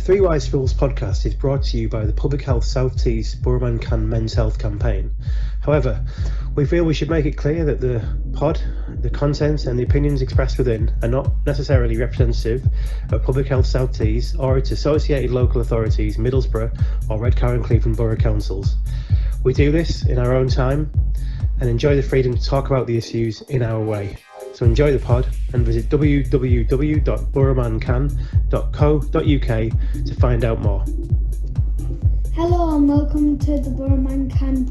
Three Wise Fools podcast is brought to you by the Public Health South Tees Borough Can Men's Health campaign. However, we feel we should make it clear that the pod, the content and the opinions expressed within are not necessarily representative of Public Health South Tees or its associated local authorities, Middlesbrough or Redcar and Cleveland Borough Councils. We do this in our own time and enjoy the freedom to talk about the issues in our way. So enjoy the pod and visit www.boroughmancan.co.uk to find out more. Hello and welcome to the Borough Man Can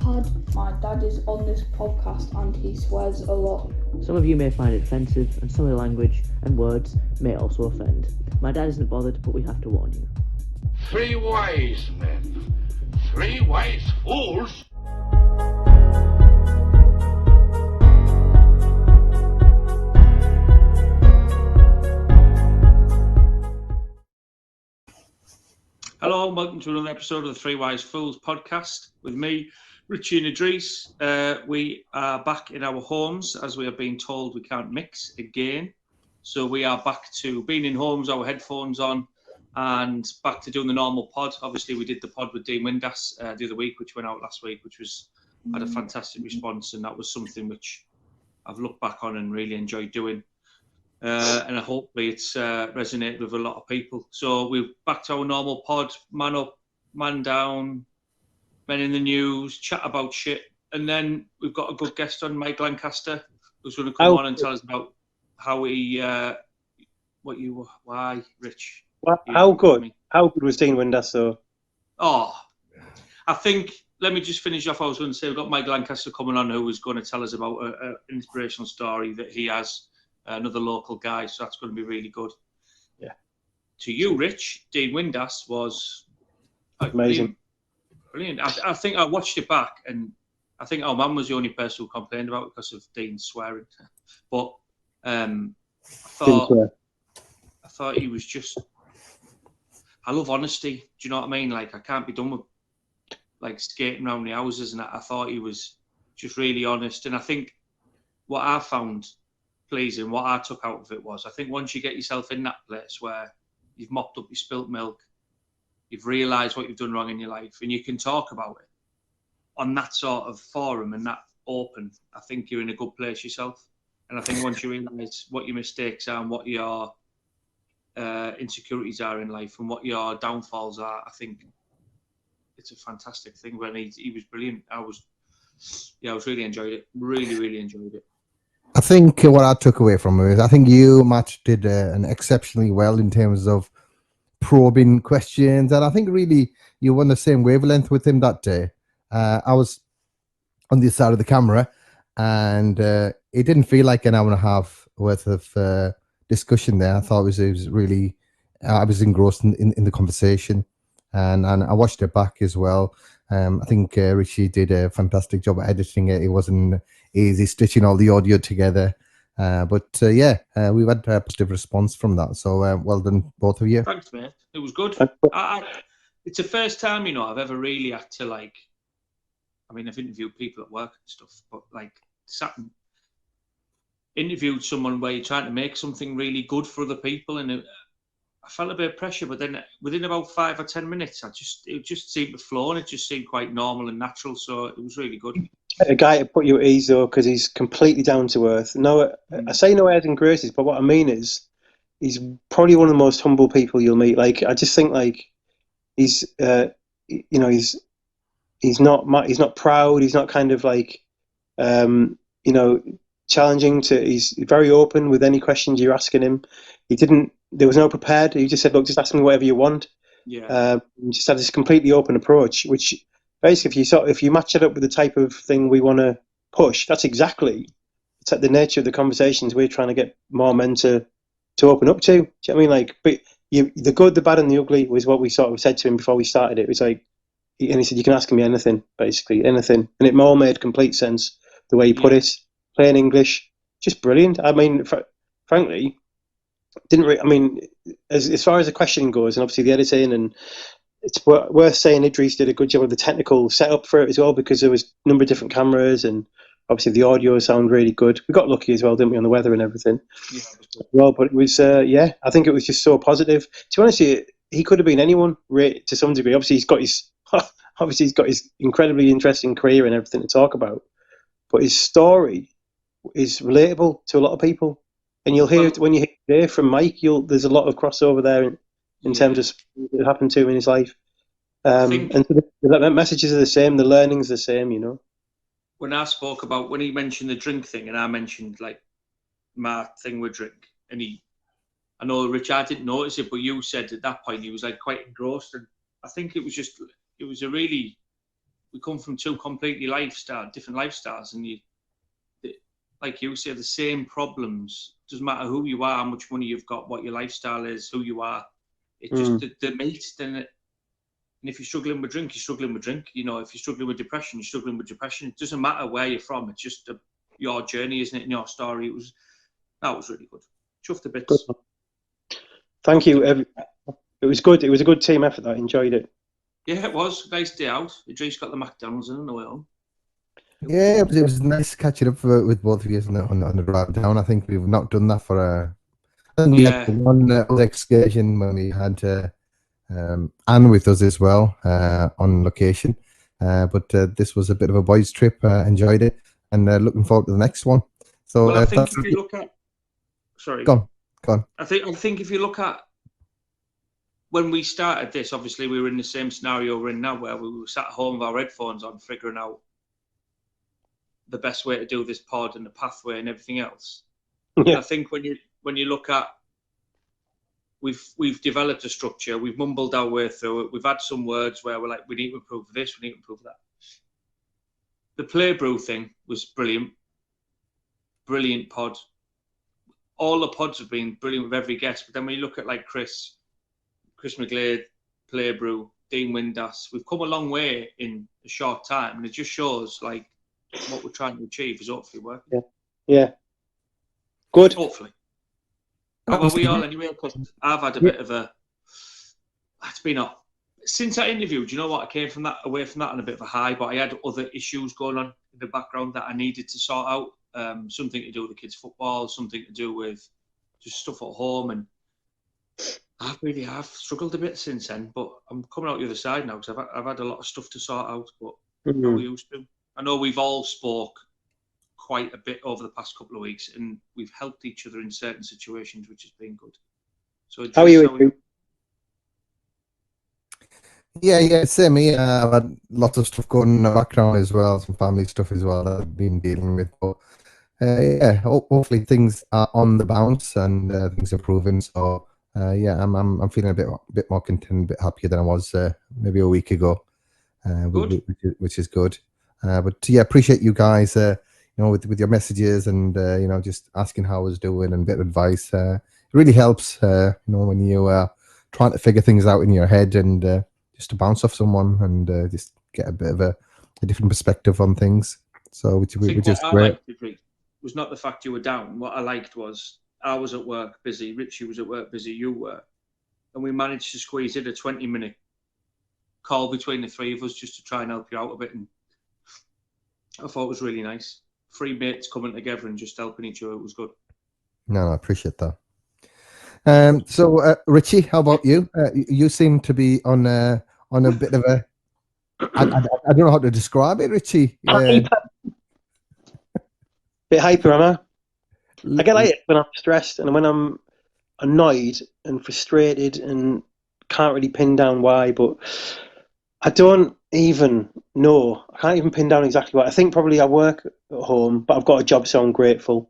pod. My dad is on this podcast and he swears a lot. Some of you may find it offensive and some of the language and words may also offend. My dad isn't bothered, but we have to warn you. Three wise men, three wise fools. Hello and welcome to another episode of the Three Wise Fools podcast with me, Richie and Idris. We are back in our homes as we have been told we can't mix again. So we are back to being in homes, our headphones on, and back to doing the normal pod. Obviously, we did the pod with Dean Windass the other week, which went out last week, which had a fantastic response, and that was something which I've looked back on and really enjoyed doing. And hopefully it's resonated with a lot of people. So we're back to our normal pod, man up, man down, men in the news, chat about shit. And then we've got a good guest on, Mike Lancaster, who's going to come on and tell us about how he, why, Rich? Well, how good was Dean Windass though? Oh, I think, let me just finish off. I was going to say, we've got Mike Lancaster coming on who is going to tell us about an inspirational story that he has. Another local guy, so that's going to be really good. Yeah. To you, Rich, Dean Windass was amazing. Brilliant. I think I watched it back, and I think our mum was the only person who complained about it because of Dean swearing. But I thought he was just. I love honesty. Do you know what I mean? Like I can't be done with like skating around the houses, and I thought he was just really honest. And I think what I found pleasing, what I took out of it was, I think once you get yourself in that place where you've mopped up your spilt milk, you've realised what you've done wrong in your life, and you can talk about it on that sort of forum and that open, I think you're in a good place yourself. And I think once you realise what your mistakes are and what your insecurities are in life and what your downfalls are, I think it's a fantastic thing. When he was brilliant. I was really enjoyed it. Really enjoyed it. I think what I took away from it is I think you, Matt, did an exceptionally well in terms of probing questions. And I think really you were on the same wavelength with him that day. I was on the side of the camera and it didn't feel like an hour and a half worth of discussion there. I thought it was really, I was engrossed in the conversation and I watched it back as well. I think Richie did a fantastic job at editing it. It wasn't easy stitching all the audio together. But we've had a positive response from that. So well done, both of you. Thanks, mate. It was good. It's the first time, I've ever really had to I've interviewed people at work and stuff, but sat and interviewed someone where you're trying to make something really good for other people. And I felt a bit of pressure, but then within about 5 or 10 minutes, it just seemed to flow and it just seemed quite normal and natural. So it was really good. A guy to put you at ease though, because he's completely down to earth. No, I say no airs and graces, but what I mean is, he's probably one of the most humble people you'll meet. I just think he's not proud. He's not kind of challenging to. He's very open with any questions you're asking him. There was no prepared. He just said, "Look, just ask me whatever you want." Yeah. Just had this completely open approach, which basically, if you match it up with the type of thing we want to push, that's exactly the nature of the conversations we're trying to get more men to open up to. Do you know what I mean? But the good, the bad, and the ugly was what we sort of said to him before we started it. It was and he said, "You can ask me anything, basically anything," and it all made complete sense the way he put it, plain English, just brilliant. I mean, frankly. As far as the questioning goes, and obviously the editing, and it's worth saying Idris did a good job of the technical setup for it as well, because there was a number of different cameras and obviously the audio sound really good. We got lucky as well, didn't we, on the weather and everything? Yeah. Well, but it was, I think it was just so positive. To be honest with you, he could have been anyone to some degree. Obviously, he's got his incredibly interesting career and everything to talk about, but his story is relatable to a lot of people. And you'll hear when you hear from Mike, there's a lot of crossover there in terms of what happened to him in his life. And so the messages are the same, the learning's the same, you know. When I spoke about, when he mentioned the drink thing, and I mentioned like my thing with drink, and I know Rich, I didn't notice it, but you said at that point he was like quite engrossed, and I think it was we come from two completely different lifestyles, and like you said, the same problems. Doesn't matter who you are, how much money you've got, what your lifestyle is, who you are. It just the meet. And if you're struggling with drink, you're struggling with drink. You know, if you're struggling with depression, you're struggling with depression. It doesn't matter where you're from. It's just your journey, isn't it? And your story. That was really good. Chuffed a bit. Thank you. It was good. It was a good team effort. I enjoyed it. Yeah, it was. Nice day out. Idris got the McDonald's in on the way home. Yeah, it was nice catching up with both of you on the drive down. I think we've not done that for we had one other excursion when we had Anne with us as well on location. But this was a bit of a boys' trip. Enjoyed it, and looking forward to the next one. So I think if you look at, sorry, go on. I think if you look at when we started this, obviously we were in the same scenario we're in now, where we were sat at home with our headphones on, figuring out the best way to do this pod and the pathway and everything else. Yeah. I think when you look at, we've developed a structure, we've mumbled our way through it, we've had some words where we're like, we need to improve this, we need to improve that. The Play Brew thing was brilliant pod. All the pods have been brilliant with every guest, but then when you look at like Chris McGlade, Play Brew, Dean Windass, we've come a long way in a short time, and it just shows like what we're trying to achieve is hopefully working. Yeah. Good. Hopefully. Well, we all anyway, because I've had a bit of since I interviewed, you know what, I came away from that on a bit of a high, but I had other issues going on in the background that I needed to sort out. Something to do with the kids' football, something to do with just stuff at home, and I really have struggled a bit since then, but I'm coming out the other side now because I've had a lot of stuff to sort out, but not we used to. I know we've all spoke quite a bit over the past couple of weeks, and we've helped each other in certain situations, which has been good. So how are you? Yeah, same here. I've had lots of stuff going in the background as well, some family stuff as well that I've been dealing with. But hopefully things are on the bounce and things are improving. So I'm feeling a bit more content, a bit happier than I was maybe a week ago, which is good. But yeah, appreciate you guys, with your messages and just asking how I was doing and a bit of advice. It really helps, when you are trying to figure things out in your head and just to bounce off someone and just get a bit of a different perspective on things. So which is great. It was not the fact you were down. What I liked was I was at work busy, Richie was at work busy, you were, and we managed to squeeze in a 20-minute call between the three of us just to try and help you out a bit, and I thought it was really nice. Three mates coming together and just helping each other. It was good. No, I appreciate that. So Richie, how about you? You seem to be on a bit of a I don't know how to describe it, Richie. Bit hyper, am I? I get like it when I'm stressed and when I'm annoyed and frustrated and can't really pin down why, but I don't even know. I can't even pin down exactly why. I think probably I work at home, but I've got a job, so I'm grateful.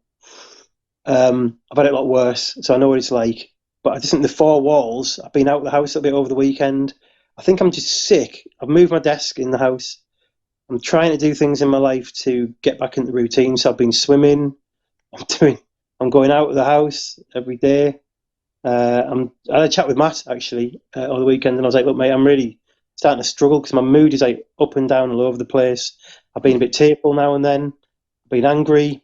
I've had it a lot worse, so I know what it's like. But I just think the four walls, I've been out of the house a bit over the weekend. I think I'm just sick. I've moved my desk in the house. I'm trying to do things in my life to get back into routine. So I've been swimming. I'm going out of the house every day. I had a chat with Matt actually over the weekend, and I was like, look, mate, I'm really starting to struggle because my mood is like up and down all over the place. I've been a bit tearful now and then. I've been angry.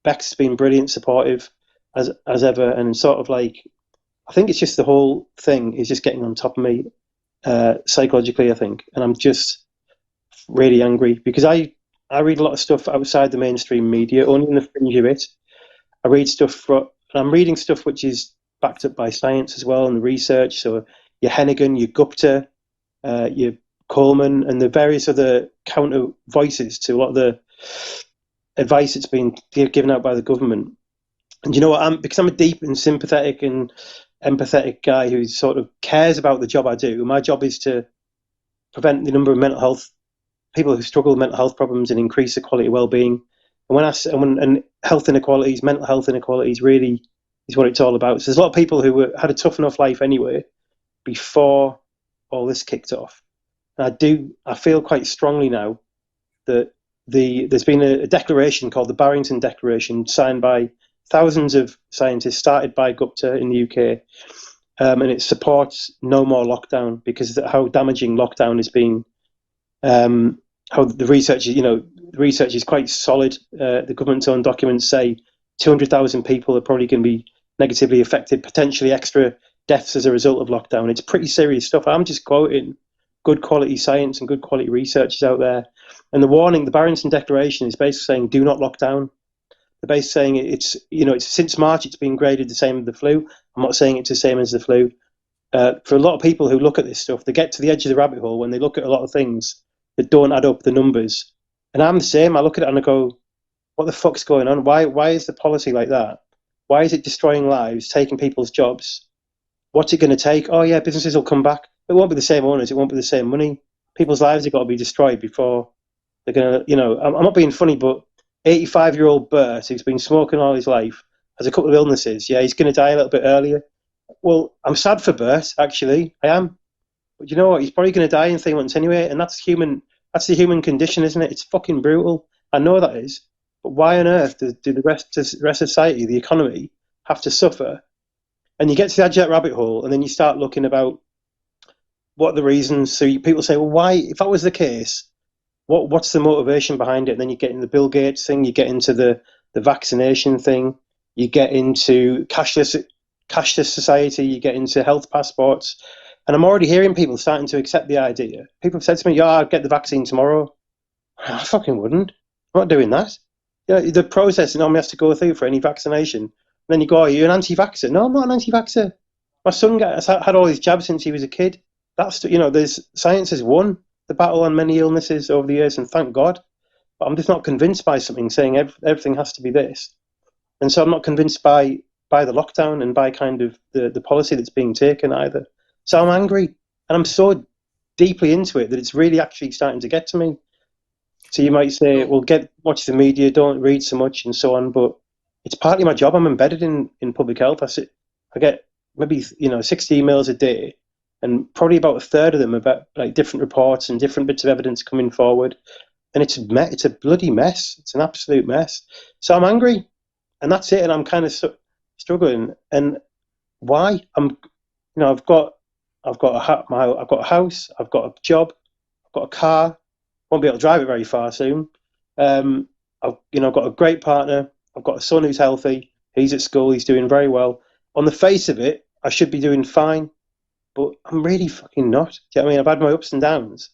Beck's been brilliant, supportive as ever, and sort of like, I think it's just the whole thing is just getting on top of me psychologically, I think, and I'm just really angry because I read a lot of stuff outside the mainstream media, only in the fringe of it. I read stuff I'm reading stuff which is backed up by science as well and the research. So your Hennigan, your Gupta, your Coleman, and the various other counter voices to a lot of the advice that's been given out by the government. And you know what? Because I'm a deep and sympathetic and empathetic guy who sort of cares about the job I do. My job is to prevent the number of mental health people who struggle with mental health problems and increase the quality of well-being. And health inequalities, mental health inequalities, really is what it's all about. So there's a lot of people who had a tough enough life anyway before all this kicked off. And I feel quite strongly now that there's been a declaration called the Barrington Declaration, signed by thousands of scientists, started by Gupta in the UK, and it supports no more lockdown because of how damaging lockdown has been. How the research is quite solid. The government's own documents say 200,000 people are probably going to be negatively affected, potentially extra deaths as a result of lockdown. It's pretty serious stuff. I'm just quoting good quality science and good quality research is out there. And the warning, the Barrington Declaration, is basically saying do not lock down. They're basically saying it's since March it's been graded the same as the flu. I'm not saying it's the same as the flu. For a lot of people who look at this stuff, they get to the edge of the rabbit hole when they look at a lot of things that don't add up the numbers. And I'm the same. I look at it and I go, what the fuck's going on? Why is the policy like that? Why is it destroying lives, taking people's jobs? What's it going to take? Oh yeah, businesses will come back. It won't be the same owners. It won't be the same money. People's lives have got to be destroyed before they're going to, I'm not being funny, but 85-year-old Bert, who's been smoking all his life, has a couple of illnesses. Yeah, he's going to die a little bit earlier. Well, I'm sad for Bert, actually. I am. But you know what? He's probably going to die in 3 months anyway, and that's the human condition, isn't it? It's fucking brutal. I know that is. But why on earth do the rest of society, the economy, have to suffer? And you get to the edge of that rabbit hole, and then you start looking about what are the reasons. So people say, well, why? If that was the case, what's the motivation behind it? And then you get into the Bill Gates thing, you get into the vaccination thing, you get into cashless society, you get into health passports. And I'm already hearing people starting to accept the idea. People have said to me, yeah, I'll get the vaccine tomorrow. I fucking wouldn't. I'm not doing that. The process normally has to go through for any vaccination. And then you go, are you an anti-vaxxer? No, I'm not an anti-vaxxer. My son has had all his jabs since he was a kid. Science has won the battle on many illnesses over the years, and thank God. But I'm just not convinced by something saying everything has to be this. And so I'm not convinced by the lockdown and by kind of the policy that's being taken either. So I'm angry, and I'm so deeply into it that it's really actually starting to get to me. So you might say, well, watch the media, don't read so much and so on, but it's partly my job. I'm embedded in public health. I get maybe 60 emails a day, and probably about a third of them about like different reports and different bits of evidence coming forward. And it's a bloody mess. It's an absolute mess. So I'm angry, and that's it. And I'm kind of struggling. And why? I've got a house, I've got a job, I've got a car. Won't be able to drive it very far soon. I've got a great partner. I've got a son who's healthy. He's at school. He's doing very well. On the face of it, I should be doing fine, but I'm really fucking not. Do you know what I mean? I've had my ups and downs,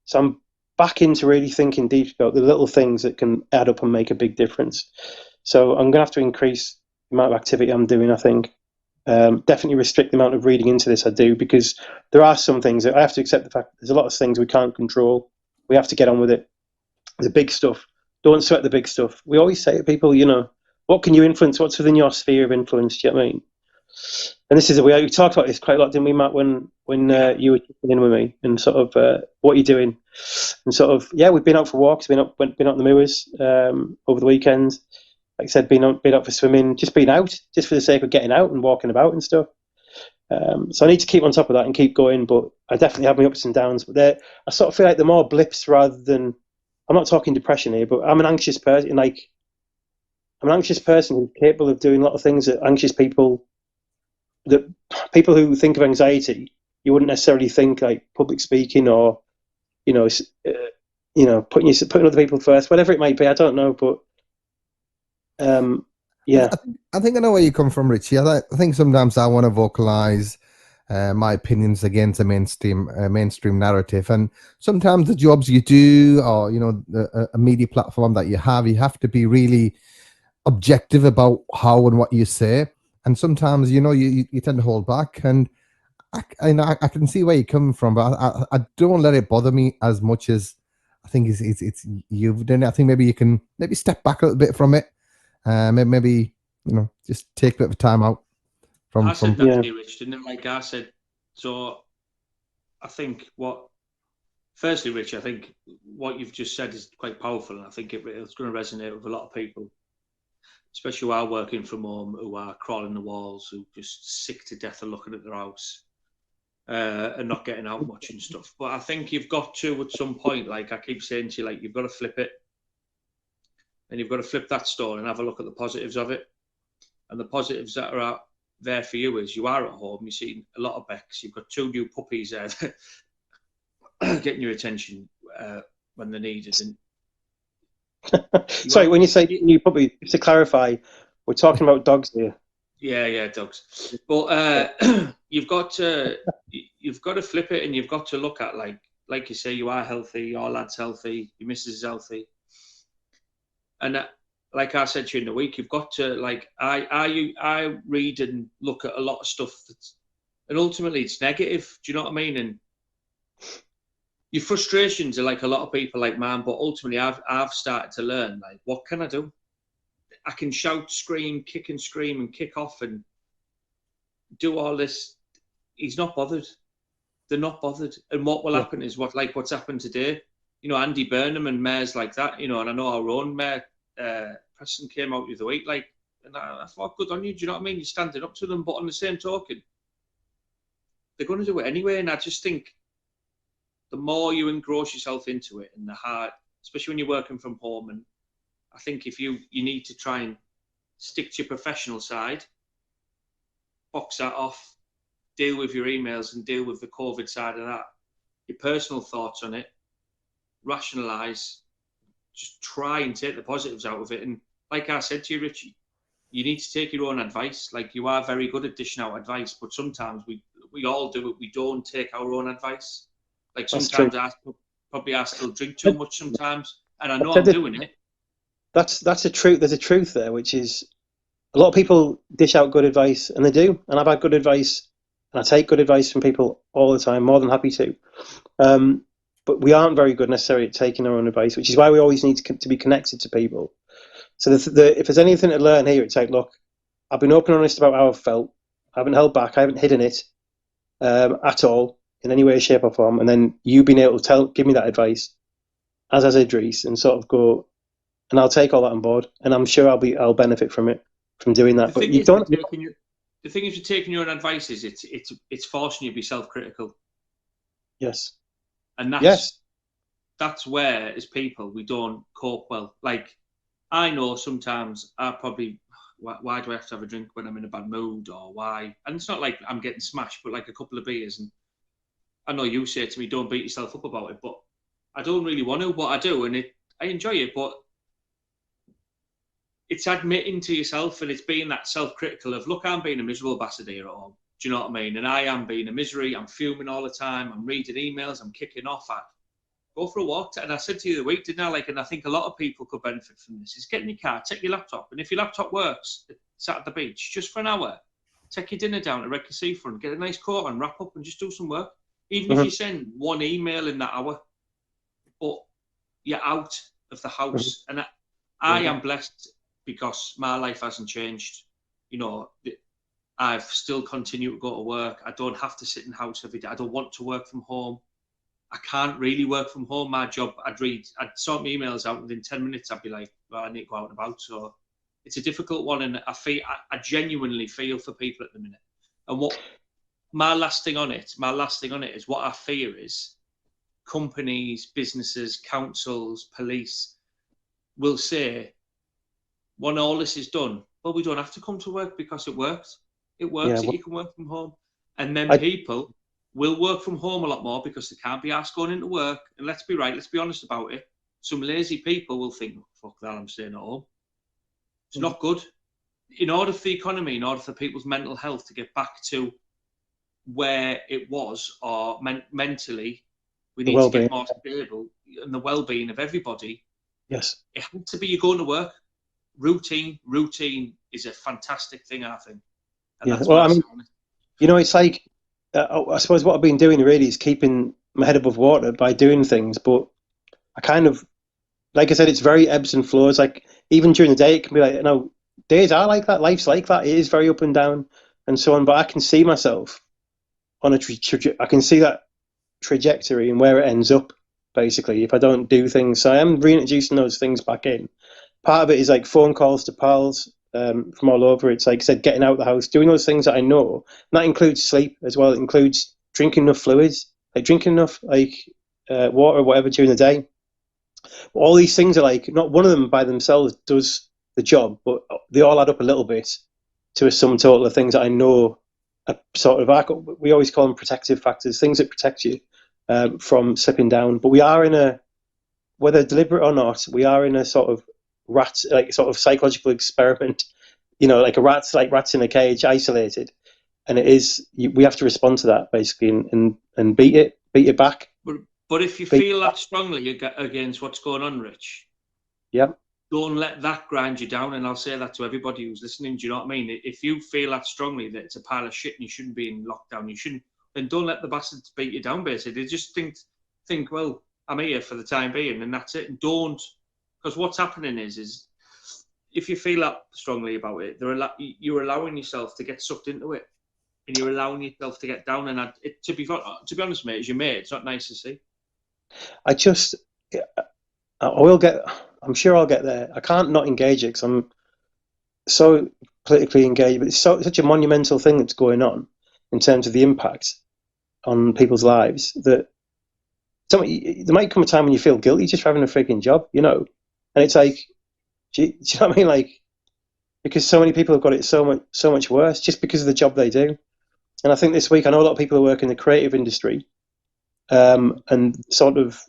so I'm back into really thinking deep about the little things that can add up and make a big difference. So I'm gonna have to increase the amount of activity I'm doing, I think. Definitely restrict the amount of reading into this I do, because there are some things that I have to accept the fact that there's a lot of things we can't control. We have to get on with it. The big stuff, don't sweat the big stuff. We always say to people, what can you influence? What's within your sphere of influence? Do you know what I mean? And this is we talked about this quite a lot, didn't we, Matt, when you were checking in with me and sort of what you're doing, and sort of we've been out for walks, been out in the moors over the weekend. Like I said, been out for swimming, just been out, just for the sake of getting out and walking about and stuff. So I need to keep on top of that and keep going, but I definitely have my ups and downs. But I sort of feel like they're more blips rather than, I'm not talking depression here, but I'm an anxious person. I'm an anxious person who's capable of doing a lot of things that people who think of anxiety, you wouldn't necessarily think, like public speaking or, putting other people first, whatever it might be. I don't know, but yeah. I think I know where you come from, Richie. I think sometimes I want to vocalize my opinions against the mainstream narrative, and sometimes the jobs you do, or a media platform that you have to be really objective about how and what you say. and sometimes you tend to hold back, and I can see where you're coming from, but I don't let it bother me as much as I think it's you've done it. I think maybe you can step back a little bit from it, maybe just take a bit of time out from. I said that to you, Rich, didn't I? Like I said, so I think firstly, Rich, I think what you've just said is quite powerful, and I think it's going to resonate with a lot of people, especially who are working from home, who are crawling the walls, who are just sick to death of looking at their house and not getting out much and stuff. But I think you've got to, at some point, like I keep saying to you, like you've got to flip it, and you've got to flip that stone and have a look at the positives of it. And the positives that are out there for you is you are at home, you've seen a lot of becks, you've got 2 new puppies there getting your attention when they're needed. And Sorry, when you say new puppy, just to clarify, we're talking about dogs here. Yeah, dogs. But you've got to flip it, and you've got to look at like you say, you are healthy, your lad's healthy, your missus is healthy, and like I said to you in the week, you've got to I read and look at a lot of stuff and ultimately it's negative. Do you know what I mean? And your frustrations are like a lot of people like mine, but ultimately I've started to learn, like, what can I do? I can shout, scream, kick and scream and kick off and do all this. He's not bothered. They're not bothered. And what will happen is what's happened today. Andy Burnham and mayors like that, and I know our own mayor, Preston, came out the other week, and I thought, good on you, do you know what I mean? You're standing up to them, but on the same token, they're going to do it anyway. And I just think the more you engross yourself into it and the hard, especially when you're working from home, and I think if you need to try and stick to your professional side, box that off, deal with your emails and deal with the COVID side of that, your personal thoughts on it, rationalise, just try and take the positives out of it. And like I said to you, Richie, you need to take your own advice. Like, you are very good at dishing out advice, but sometimes we all do it. We don't take our own advice. Like, sometimes I still drink too much sometimes, and I know I'm doing it. That's the truth. There's a truth there, which is a lot of people dish out good advice, and they do. And I've had good advice, and I take good advice from people all the time, more than happy to. But we aren't very good necessarily at taking our own advice, which is why we always need to be connected to people. So if there's anything to learn here, it's like, look, I've been open and honest about how I've felt. I haven't held back. I haven't hidden it at all in any way, shape or form. And then you being able to give me that advice, as Idris, and sort of go, and I'll take all that on board, and I'm sure I'll benefit from it, from doing that. But you don't. The thing is, you're taking your own advice is it's forcing you to be self-critical. Yes. And that's where, as people, we don't cope well. Like, I know sometimes I probably, why do I have to have a drink when I'm in a bad mood, or why? And it's not like I'm getting smashed, but like a couple of beers. And I know you say to me, don't beat yourself up about it, but I don't really want to, but I do, and I enjoy it. But it's admitting to yourself, and it's being that self-critical of, look, I'm being a miserable bastard here at home. Do you know what I mean? And I am being a misery. I'm fuming all the time. I'm reading emails. I'm kicking off. Go for a walk. And I said to you the week, didn't I? Like, and I think a lot of people could benefit from this. Is get in your car, take your laptop, and if your laptop works, sat at the beach just for an hour, take your dinner down to Redcar Seafront, get a nice coat on, wrap up, and just do some work. Even if you send one email in that hour, but you're out of the house. And I am blessed because my life hasn't changed. I've still continued to go to work. I don't have to sit in the house every day. I don't want to work from home. I can't really work from home. My job, I'd sort my emails out within 10 minutes. I'd be like, well, I need to go out and about. So it's a difficult one. And I genuinely feel for people at the minute. And what my last thing on it is, what I fear is companies, businesses, councils, police will say, when all this is done, well, we don't have to come to work because it works. It works that you can work from home. And then people will work from home a lot more because they can't be asked going into work. And let's be honest about it. Some lazy people will think, fuck that, I'm staying at home. It's not good. In order for the economy, in order for people's mental health to get back to where it was, or mentally, we need to get more stable, and the well-being of everybody. Yes. It has to be you going to work. Routine is a fantastic thing, I think. And Yeah, that's well, what I mean, it's like, I suppose what I've been doing really is keeping my head above water by doing things, but I kind of, like I said, it's very ebbs and flows. Like, even during the day, it can be like, days are like that, life's like that, it is very up and down and so on, but I can see myself on I can see that trajectory and where it ends up, basically, if I don't do things. So I am reintroducing those things back in. Part of it is like phone calls to pals from all over. It's like I said, getting out of the house, doing those things that I know. And that includes sleep as well. It includes drinking enough fluids, like drinking enough water or whatever during the day. All these things are like, not one of them by themselves does the job, but they all add up a little bit to a sum total of things that I know are sort of, we always call them protective factors, things that protect you from slipping down. But we are in a, whether deliberate or not, we are in a sort of psychological experiment, like rats in a cage, isolated. And it is, we have to respond to that basically and beat it back. But if you feel that strongly against what's going on, Rich, don't let that grind you down. And I'll say that to everybody who's listening. Do you know what I mean? If you feel that strongly that it's a pile of shit and you shouldn't be in lockdown, then don't let the bastards beat you down, basically. Just think, well, I'm here for the time being and that's it. And don't, because what's happening is if you feel that strongly about it, you're allowing yourself to get sucked into it. And you're allowing yourself to get down. And to be honest, mate, as your mate, it's not nice to see. I'm sure I'll get there. I can't not engage it because I'm so politically engaged, but it's such a monumental thing that's going on in terms of the impact on people's lives that there might come a time when you feel guilty just for having a freaking job, and it's like, do you know what I mean? Like, because so many people have got it so much worse just because of the job they do. And I think this week, I know a lot of people who work in the creative industry, and sort of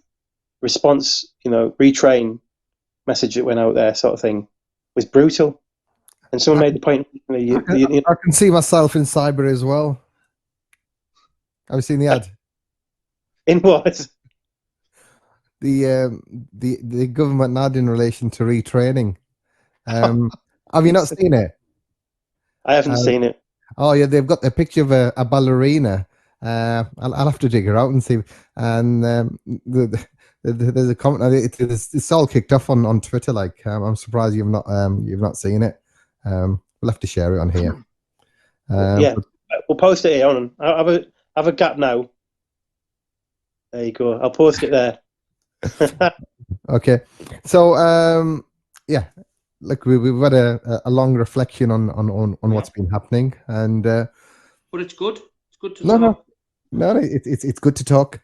response, retrain message that went out there sort of thing was brutal. And someone made the point. I can see myself in cyber as well. Have you seen the ad? In what? The government ad in relation to retraining. Have you not seen it? I haven't seen it. Oh yeah, they've got a picture of a ballerina. I'll have to dig her out and see. And there's a comment. It's all kicked off on Twitter. Like, I'm surprised you've not seen it. We'll have to share it on here. We'll post it here on. I'll have a gap now. There you go. I'll post it there. Okay. So look, we've had a long reflection on what's been happening, and but it's good. It's good to talk. No, it's good to talk.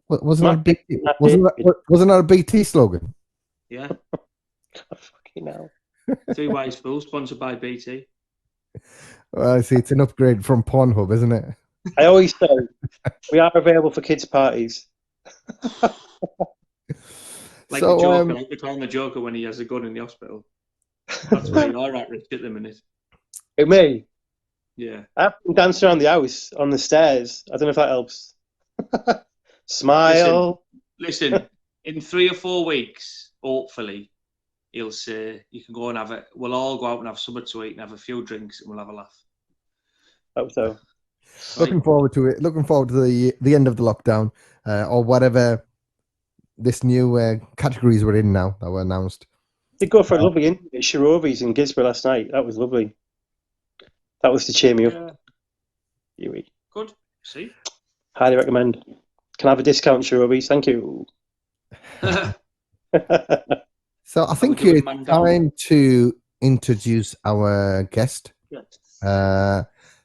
Wasn't that a BT slogan? Yeah. Fucking hell. 3 Wise Fools, sponsored by BT. Well, I see. It's an upgrade from Pornhub, isn't it? I always say we are available for kids' parties. Like the Joker, like they call him the Joker when he has a gun in the hospital. That's where you are at, Rich, at the minute. Who, me? Yeah. I've been dancing around the house on the stairs. I don't know if that helps. Smile. Listen, in 3 or 4 weeks, hopefully, he'll say you can go and have it. We'll all go out and have something to eat and have a few drinks and we'll have a laugh. Hope so. Looking forward to it. Looking forward to the end of the lockdown, or whatever this new categories we're in now that were announced. Did go for a lovely interview at Shirovi's in Gisborne last night. That was lovely. That was to cheer me up. Good. See? Highly recommend. Can I have a discount, Shirovi's? Thank you. So I think it's time to introduce our guest. Yes.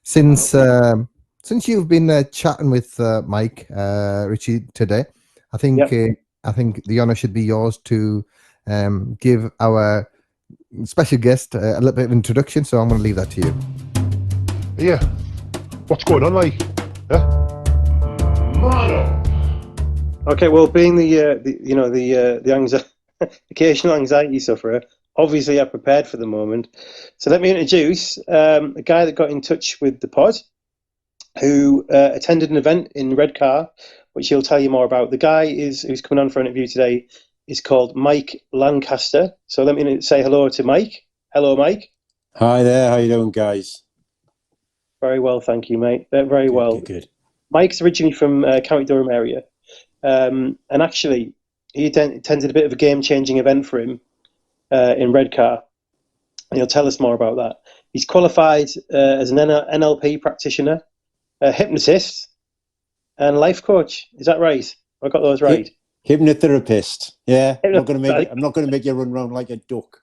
Since you've been chatting with Mike, Richie today, I think the honour should be yours to give our special guest a little bit of introduction. So I'm going to leave that to you. Yeah, what's going on, Mike? Okay, well, being the occasional anxiety sufferer, obviously I'm prepared for the moment. So let me introduce a guy that got in touch with the pod, who attended an event in Redcar, which he'll tell you more about. The guy who's coming on for an interview today is called Mike Lancaster. So let me say hello to Mike. Hello, Mike. Hi there. How you doing, guys? Very well, thank you, mate. Very well. Good. Mike's originally from County Durham area, and actually, he attended a bit of a game-changing event for him in Redcar, and he'll tell us more about that. He's qualified as an NLP practitioner, a hypnotist, and life coach. Is that right? I got those right. Hypnotherapist. Yeah. I'm not going to make you run around like a duck.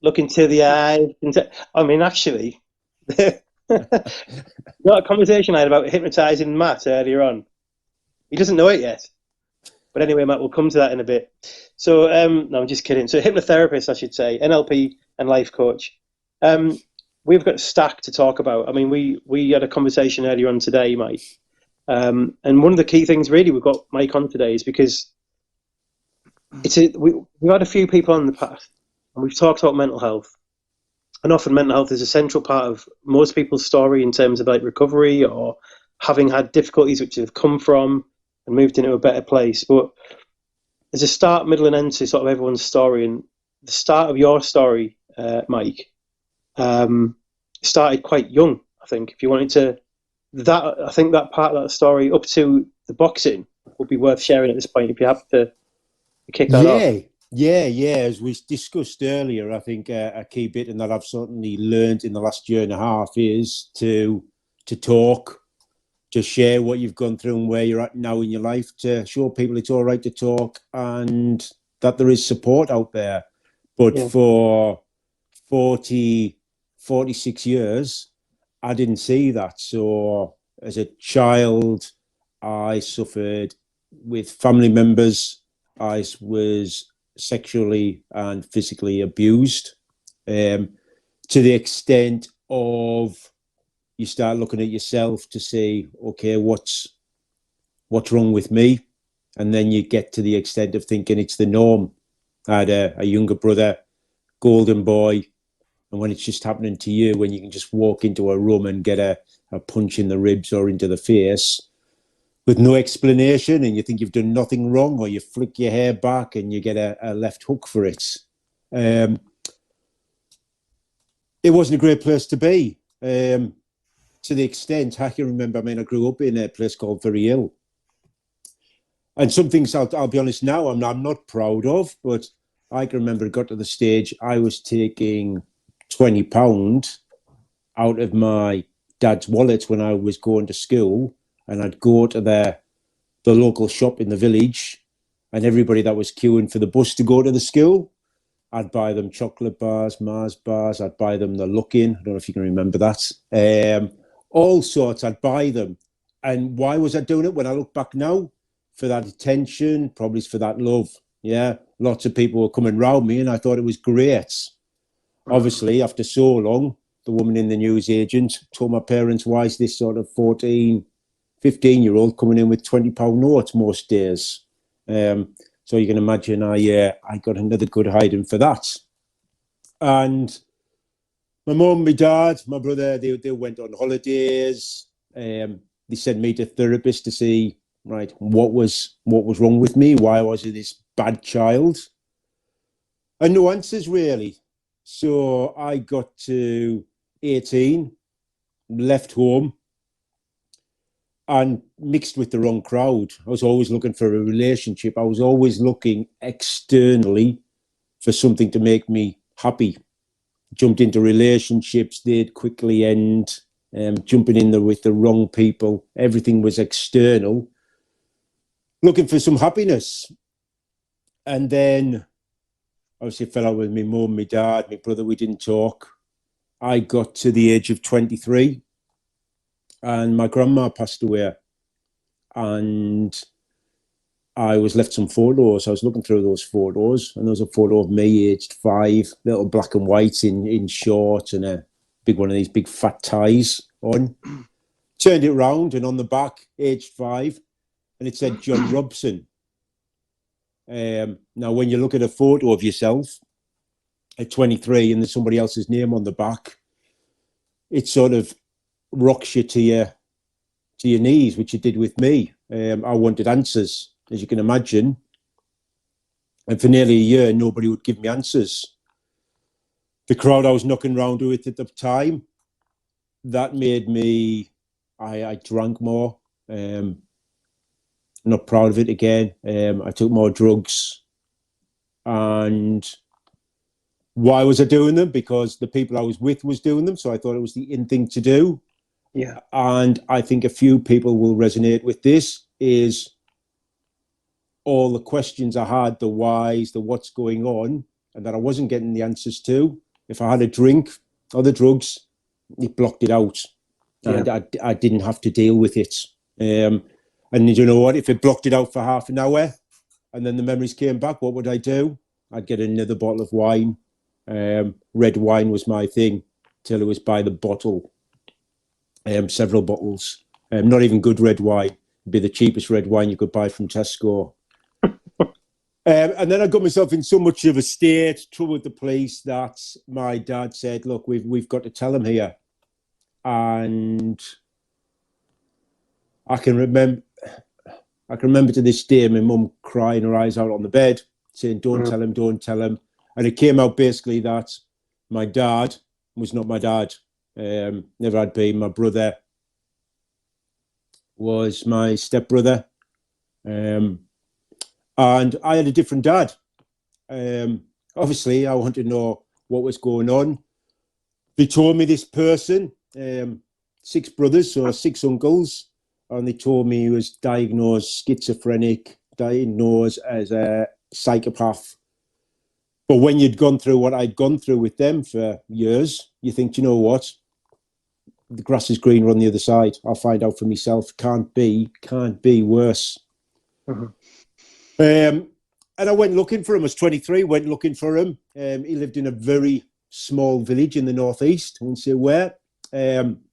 Look into the eye. I mean, actually, not a conversation I had about hypnotising Matt earlier on. He doesn't know it yet. But anyway, Matt, we'll come to that in a bit. So, no, I'm just kidding. So, hypnotherapist, I should say, NLP and life coach. We've got stack to talk about. I mean, we had a conversation earlier on today, Mike. And one of the key things, really, we've got Mike on today is because we've had a few people on the past, and we've talked about mental health. And often mental health is a central part of most people's story in terms of like recovery or having had difficulties which they've come from and moved into a better place. But there's a start, middle, and end to sort of everyone's story. And the start of your story, Mike, started quite young, I think. If you wanted to, I think that part of that story up to the boxing would be worth sharing at this point if you have to kick that off. Yeah. As we discussed earlier, I think a key bit and that I've certainly learned in the last year and a half is to talk, to share what you've gone through and where you're at now in your life, to show people it's all right to talk and that there is support out there. But for 46 years, I didn't see that. So as a child, I suffered with family members. I was sexually and physically abused to the extent of you start looking at yourself to say, okay, what's wrong with me? And then you get to the extent of thinking it's the norm. I had a younger brother, golden boy, and when it's just happening to you, when you can just walk into a room and get a punch in the ribs or into the face with no explanation, and you think you've done nothing wrong, or you flick your hair back and you get a left hook for it. It wasn't a great place to be. To the extent, I can remember, I grew up in a place called Very Ill. And some things I'll be honest now, I'm not proud of, but I can remember it got to the stage I was taking £20 out of my dad's wallet when I was going to school, and I'd go to the local shop in the village, and everybody that was queuing for the bus to go to the school, I'd buy them chocolate bars, Mars bars, I'd buy them the Look-In, I don't know if you can remember that. All sorts, I'd buy them. And why was I doing it? When I look back now, for that attention, probably for that love. Yeah, lots of people were coming round me and I thought it was great. Obviously, after so long, the woman in the newsagent told my parents, why is this sort of 14, 15-year-old coming in with £20 notes most days? So you can imagine I got another good hiding for that. And my mum, my dad, my brother, they went on holidays. They sent me to therapists to see, right, what was wrong with me? Why was I this bad child? And no answers, really. So I got to 18, left home, and mixed with the wrong crowd. I was always looking for a relationship. I was always looking externally for something to make me happy. Jumped into relationships, they'd quickly end. Jumping in there with the wrong people. Everything was external. Looking for some happiness. And then, obviously, fell out with my mum, my dad, my brother. We didn't talk. I got to the age of 23 and my grandma passed away. And I was left some photos. I was looking through those photos, and there was a photo of me aged 5, little black and white in shorts and a big one of these big fat ties on. Turned it round, and on the back, aged 5, and it said John Robson. Now, when you look at a photo of yourself at 23 and there's somebody else's name on the back, it sort of rocks you to your knees, which it did with me. I wanted answers, as you can imagine. And for nearly a year, nobody would give me answers. The crowd I was knocking around with at the time, that made me, I drank more. Not proud of it again. I took more drugs. And why was I doing them? Because the people I was with was doing them. So I thought it was the in thing to do. Yeah. And I think a few people will resonate with this, is all the questions I had, the whys, the what's going on, and that I wasn't getting the answers to. If I had a drink or the drugs, it blocked it out. And I didn't have to deal with it. And you know what? If it blocked it out for half an hour and then the memories came back, what would I do? I'd get another bottle of wine. Red wine was my thing till it was by the bottle. Several bottles. Not even good red wine. It'd be the cheapest red wine you could buy from Tesco. And then I got myself in so much of a state, trouble with the police, that my dad said, look, we've got to tell him here. And I can remember to this day my mum crying her eyes out on the bed, saying, don't tell him, don't tell him. And it came out basically that my dad was not my dad. Never had been. My brother was my stepbrother. And I had a different dad. Obviously, I wanted to know what was going on. They told me this person, 6 brothers, so 6 uncles, and they told me he was diagnosed schizophrenic, diagnosed as a psychopath. But when you'd gone through what I'd gone through with them for years, you think, you know what? The grass is greener on the other side. I'll find out for myself. Can't be worse. And I went looking for him. I was 23, went looking for him. He lived in a very small village in the northeast. I won't say where. Found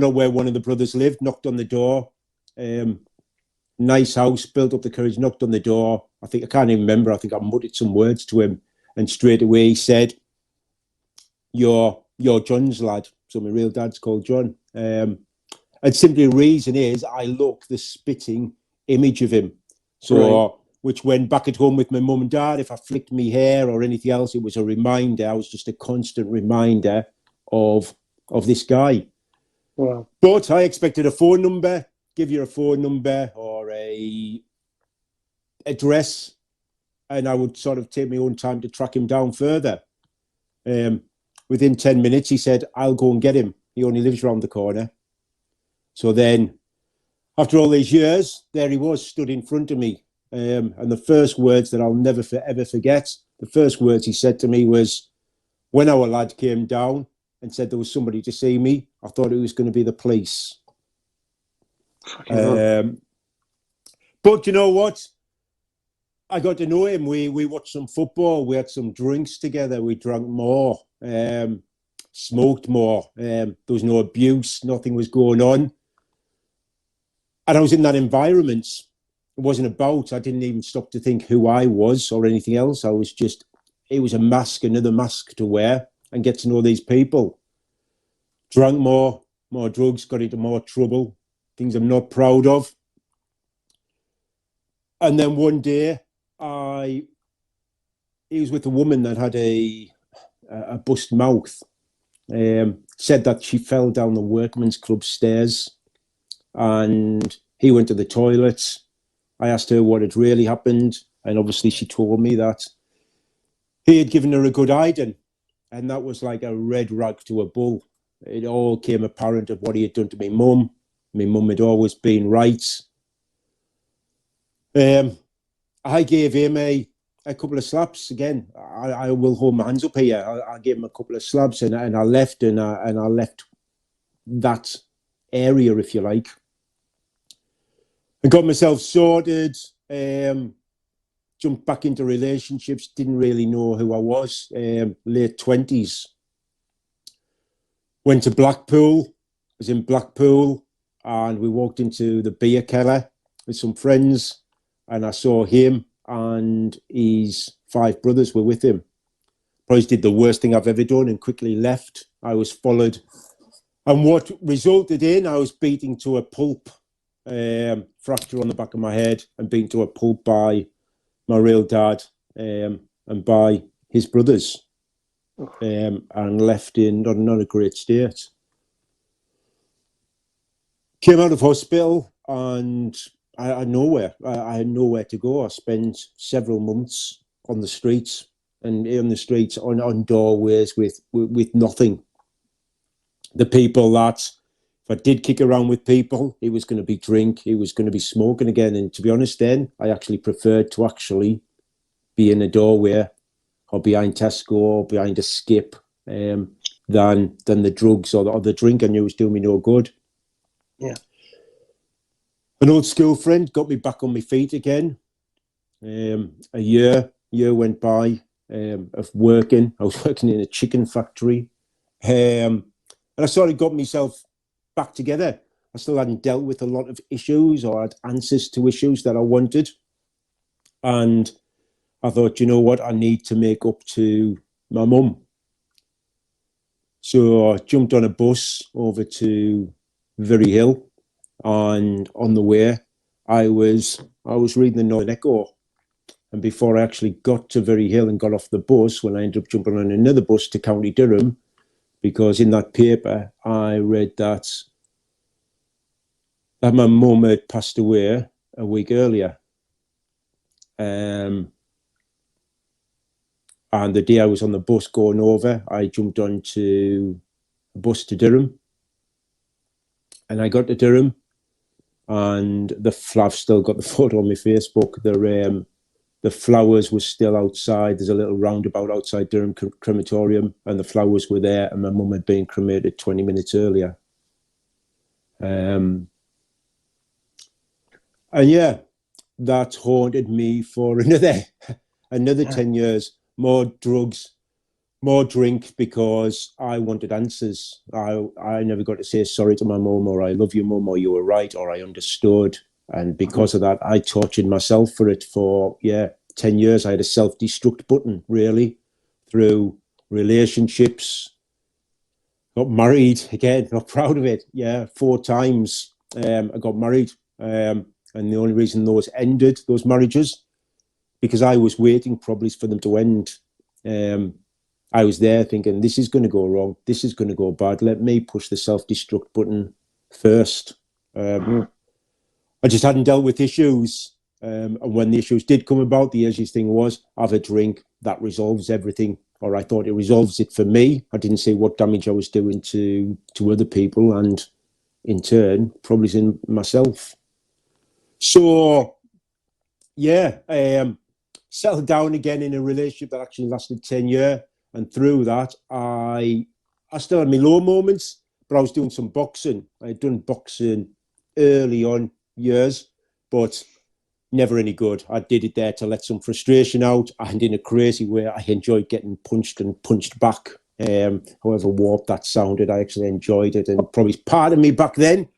out where one of the brothers lived, knocked on the door. Nice house, built up the courage, knocked on the door. I can't even remember. I think I muttered some words to him. And straight away he said, you're John's lad. So my real dad's called John. And simply the reason is I look the spitting image of him. So, which when back at home with my mum and dad, if I flicked my hair or anything else, it was a reminder. I was just a constant reminder of this guy. Wow. But I expected a phone number, give you a phone number or a address, and I would sort of take my own time to track him down further. Within 10 minutes, he said, I'll go and get him. He only lives around the corner. So then, after all these years, there he was, stood in front of me. And the first words that I'll never ever forget, the first words he said to me was, when our lad came down and said there was somebody to see me, I thought it was going to be the police. But you know what? I got to know him. We watched some football. We had some drinks together. We drank more, smoked more. There was no abuse. Nothing was going on. And I was in that environment. It wasn't about, I didn't even stop to think who I was or anything else. I was just, it was a mask, another mask to wear and get to know these people. Drank more drugs, got into more trouble, things I'm not proud of. And then one day, he was with a woman that had a bust mouth. Said that she fell down the workman's club stairs and he went to the toilet. I asked her what had really happened, and obviously she told me that he had given her a good hiding, and that was like a red rag to a bull. It all came apparent of what he had done to my mum. My mum had always been right. I gave him a couple of slaps. Again, I will hold my hands up here. I gave him a couple of slaps, and I left, and I left that area, if you like. I got myself sorted, jumped back into relationships, didn't really know who I was, late 20s. Went to Blackpool, was in Blackpool, and we walked into the beer cellar with some friends, and I saw him and his 5 brothers were with him. Probably did the worst thing I've ever done and quickly left. I was followed. And what resulted in, I was beaten to a pulp. Fracture on the back of my head and beaten to a pulp by my real dad and by his brothers, and left in not a great state. Came out of hospital and I had nowhere. I had nowhere to go. I spent several months on the streets on doorways with nothing. The people that, if I did kick around with people, it was going to be drink, it was going to be smoking again. And to be honest, then I actually preferred to actually be in a doorway or behind Tesco or behind a skip than the drugs or the drink I knew was doing me no good. Yeah. An old school friend got me back on my feet again. A year went by of working. I was working in a chicken factory. And I sort of got myself back together. I still hadn't dealt with a lot of issues or had answers to issues that I wanted. And I thought, you know what, I need to make up to my mum. So I jumped on a bus over to Very Hill, and on the way, I was reading the Northern Echo. And before I actually got to Very Hill and got off the bus, when I ended up jumping on another bus to County Durham, because in that paper, I read that my mum had passed away a week earlier. And the day I was on the bus going over, I jumped onto a bus to Durham. And I got to Durham, and I've still got the photo on my Facebook. The flowers were still outside. There's a little roundabout outside Durham crematorium, and the flowers were there, and my mum had been cremated 20 minutes earlier. And yeah, that haunted me for another 10 years. More drugs, more drink, because I wanted answers. I never got to say sorry to my mum, or I love you, mum, or you were right, or I understood. And because of that, I tortured myself for it for 10 years. I had a self-destruct button, really, through relationships. Got married again, not proud of it. 4 times I got married. And the only reason those marriages, because I was waiting probably for them to end. I was there thinking, this is going to go wrong. This is going to go bad. Let me push the self-destruct button first. I just hadn't dealt with issues. And when the issues did come about, the easiest thing was, have a drink. That resolves everything. Or I thought it resolves it for me. I didn't see what damage I was doing to other people, and in turn, probably in myself. So, settled down again in a relationship that actually lasted 10 years. And through that, I still had my low moments, but I was doing some boxing. I had done boxing early on years, but never any good. I did it there to let some frustration out, and in a crazy way, I enjoyed getting punched and punched back. However warped that sounded, I actually enjoyed it. And probably part of me back then,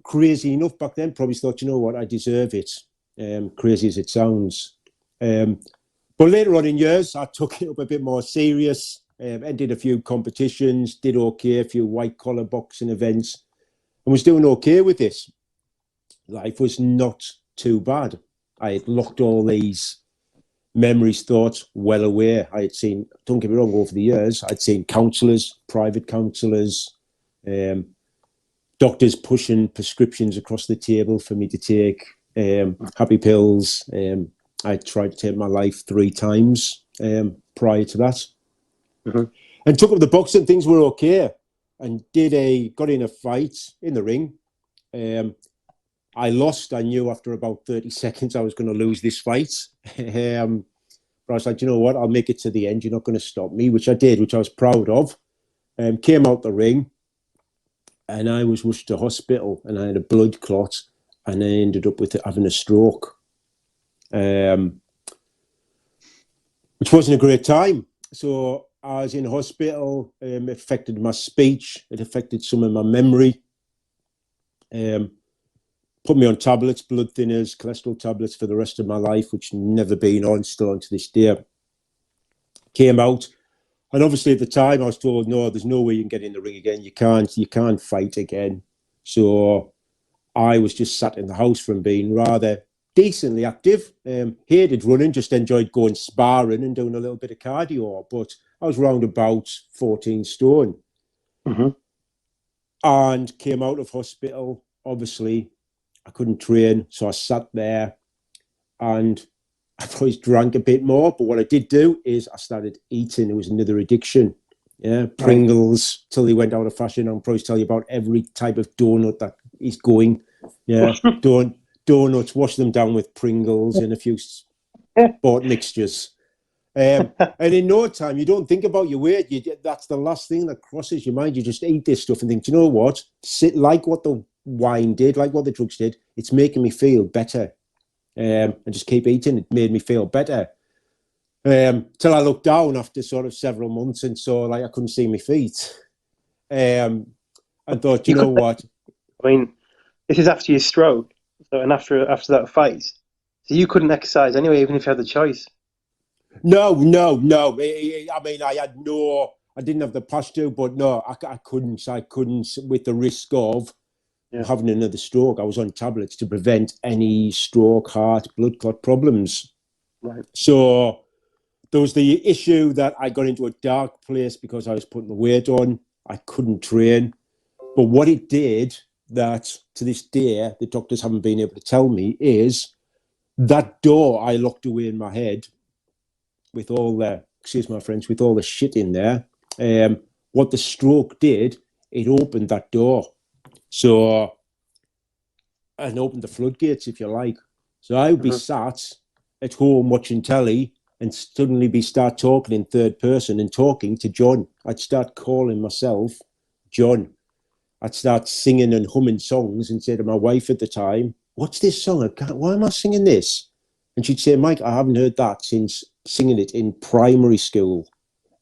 crazy enough back then, probably thought, you know what, I deserve it. Crazy as it sounds. But later on in years, I took it up a bit more serious, and did a few competitions, did okay, a few white-collar boxing events, and was doing okay with this. Life was not too bad. I had locked all these memories, thoughts well away. I had seen, don't get me wrong, over the years, I'd seen counsellors, private counsellors, doctors pushing prescriptions across the table for me to take, happy pills. I tried to take my life 3 times prior to that. And took up the boxing. Things were okay, and got in a fight in the ring. I lost. I knew after about 30 seconds I was going to lose this fight. But I was like, you know what? I'll make it to the end. You're not going to stop me, which I did, which I was proud of. Came out the ring, and I was rushed to hospital, and I had a blood clot, and I ended up with having a stroke. Which wasn't a great time. So I was in hospital. It affected my speech. It affected some of my memory. Put me on tablets, blood thinners, cholesterol tablets for the rest of my life, which never been on, still on to this day. Came out, and obviously at the time I was told, no, there's no way you can get in the ring again. You can't fight again. So I was just sat in the house from being rather decently active. Hated running, just enjoyed going sparring and doing a little bit of cardio, but I was round about 14 stone. And came out of hospital obviously I couldn't train, so I sat there and I probably drank a bit more. But what I did do is I started eating. It was another addiction. Yeah, Pringles till they went out of fashion. I'll probably tell you about every type of donut that is going. Yeah, donuts, wash them down with Pringles and a few sport mixtures. And in no time, you don't think about your weight. That's the last thing that crosses your mind. You just eat this stuff and think, do you know what? Like what the wine did, like what the drugs did, it's making me feel better. And just keep eating. It made me feel better. Till I looked down after sort of several months and saw like I couldn't see my feet. And thought, you know what? I mean, this is after your stroke, and after that fight. So you couldn't exercise anyway, even if you had the choice. No. I mean, I didn't have the posture, but no, I couldn't with the risk of having another stroke. I was on tablets to prevent any stroke, heart, blood clot problems. Right. So there was the issue that I got into a dark place because I was putting the weight on. I couldn't train. But what it did, that to this day, the doctors haven't been able to tell me, is that door I locked away in my head with all the, excuse my French, with all the shit in there. What the stroke did, it opened that door. So, and opened the floodgates, if you like. So I would be sat at home watching telly and suddenly start talking in third person and talking to John. I'd start calling myself John. I'd start singing and humming songs and say to my wife at the time, what's this song? Why am I singing this? And she'd say, Mike, I haven't heard that since singing it in primary school.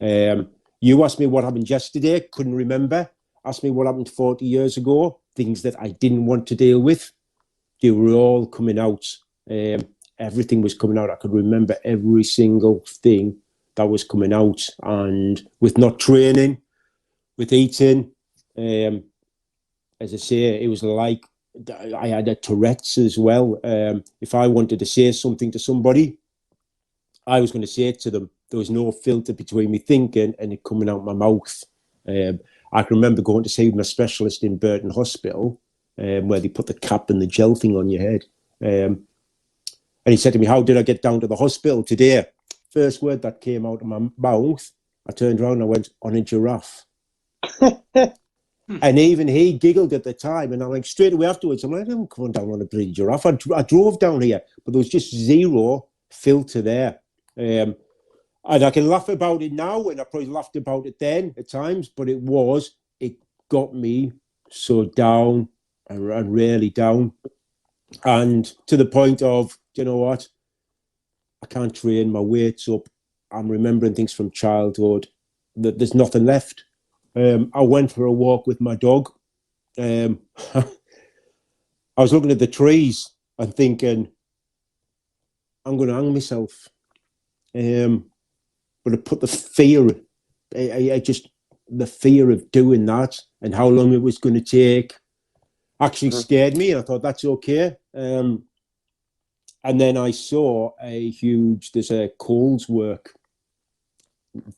You asked me what happened yesterday, couldn't remember. Asked me what happened 40 years ago, things that I didn't want to deal with. They were all coming out. Everything was coming out. I could remember every single thing that was coming out. And with not training, with eating, as I say, it was like I had a Tourette's as well. If I wanted to say something to somebody, I was going to say it to them. There was no filter between me thinking and it coming out my mouth. I can remember going to see my specialist in Barrington Hospital, where they put the cap and the gel thing on your head. And he said to me, how did I get down to the hospital today? First word that came out of my mouth, I turned around and I went, on a giraffe. And even he giggled at the time. And I'm like, straight away afterwards, I'm like, I'm coming down on a bloody giraffe. I drove down here, but there was just zero filter there. And I can laugh about it now, and I probably laughed about it then at times, but it got me so down and really down. And to the point of, you know what? I can't train, my weight's up. I'm remembering things from childhood that there's nothing left. I went for a walk with my dog. I was looking at the trees and thinking, I'm going to hang myself. But it put the fear, the fear of doing that and how long it was going to take actually scared me. And I thought, that's okay. And then I saw there's a Coles work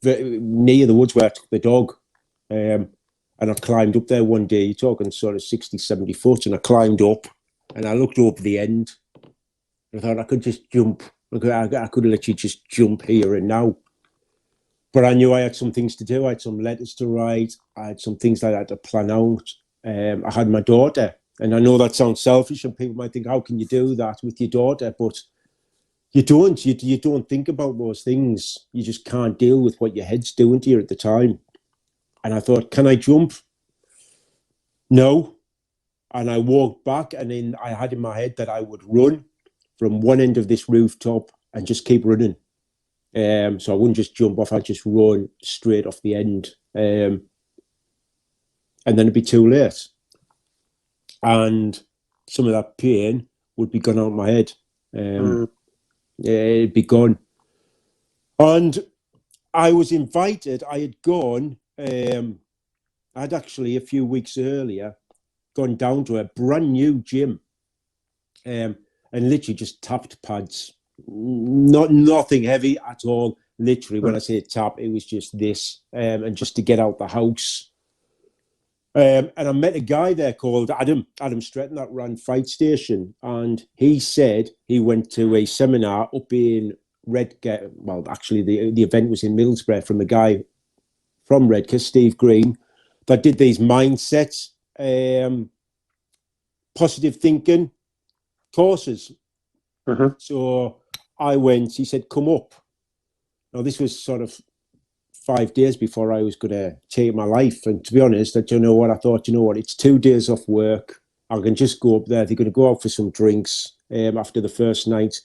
near the woods where I took the dog. And I climbed up there one day, you're talking sort of 60, 70 foot, and I climbed up and I looked over the end. And I thought I could just jump. I could literally just jump here and now. But I knew I had some things to do. I had some letters to write. I had some things that I had to plan out. I had my daughter. And I know that sounds selfish and people might think, how can you do that with your daughter? But you don't. You don't think about those things. You just can't deal with what your head's doing to you at the time. And I thought, can I jump? No. And I walked back, and then I had in my head that I would run from one end of this rooftop and just keep running. So I wouldn't just jump off, I'd just run straight off the end. And then it'd be too late. And some of that pain would be gone out of my head. It'd be gone. And I was invited, I had gone, I'd actually a few weeks earlier gone down to a brand new gym and literally just tapped pads. Nothing heavy at all. Literally, when I say tap, it was just this, and just to get out the house. And I met a guy there called Adam Stretton that ran Fight Station. And he said he went to a seminar up in Redcar. Well, actually, the event was in Middlesbrough from a guy from Redcar, Steve Green, that did these mindset, positive thinking courses. So I went, he said, come up. Now, this was sort of 5 days before I was going to take my life. And to be honest, I thought, it's 2 days off work. I can just go up there. They're going to go out for some drinks after the first night.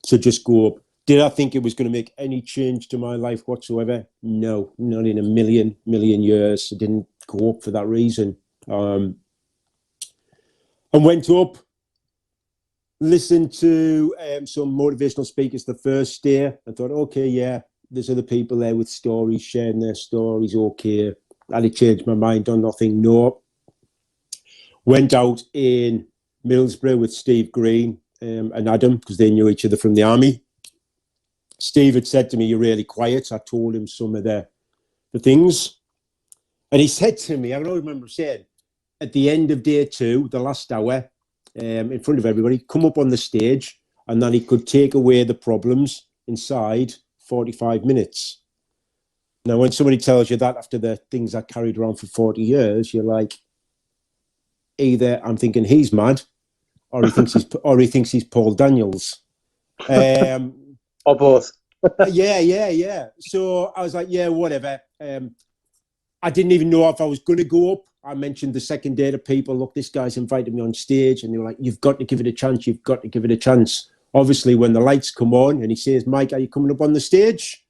So just go up. Did I think it was going to make any change to my life whatsoever? No, not in a million years. I didn't go up for that reason. And went up, listened to some motivational speakers the first day. I thought, okay, yeah, there's other people there with stories, sharing their stories, okay. Had it changed my mind on nothing? No. Went out in Middlesbrough with Steve Green and Adam, because they knew each other from the army. Steve had said to me, you're really quiet. I told him some of the things. And he said to me, I don't remember saying, at the end of day 2, the last hour, in front of everybody, come up on the stage, and then he could take away the problems inside 45 minutes. Now, when somebody tells you that after the things I carried around for 40 years, you're like, either I'm thinking he's mad, or he thinks he's Paul Daniels. Or both. Yeah. So I was like, yeah, whatever. I didn't even know if I was going to go up. I mentioned the second day to people, look, this guy's invited me on stage, and they were like, you've got to give it a chance. You've got to give it a chance. Obviously, when the lights come on and he says, Mike, are you coming up on the stage?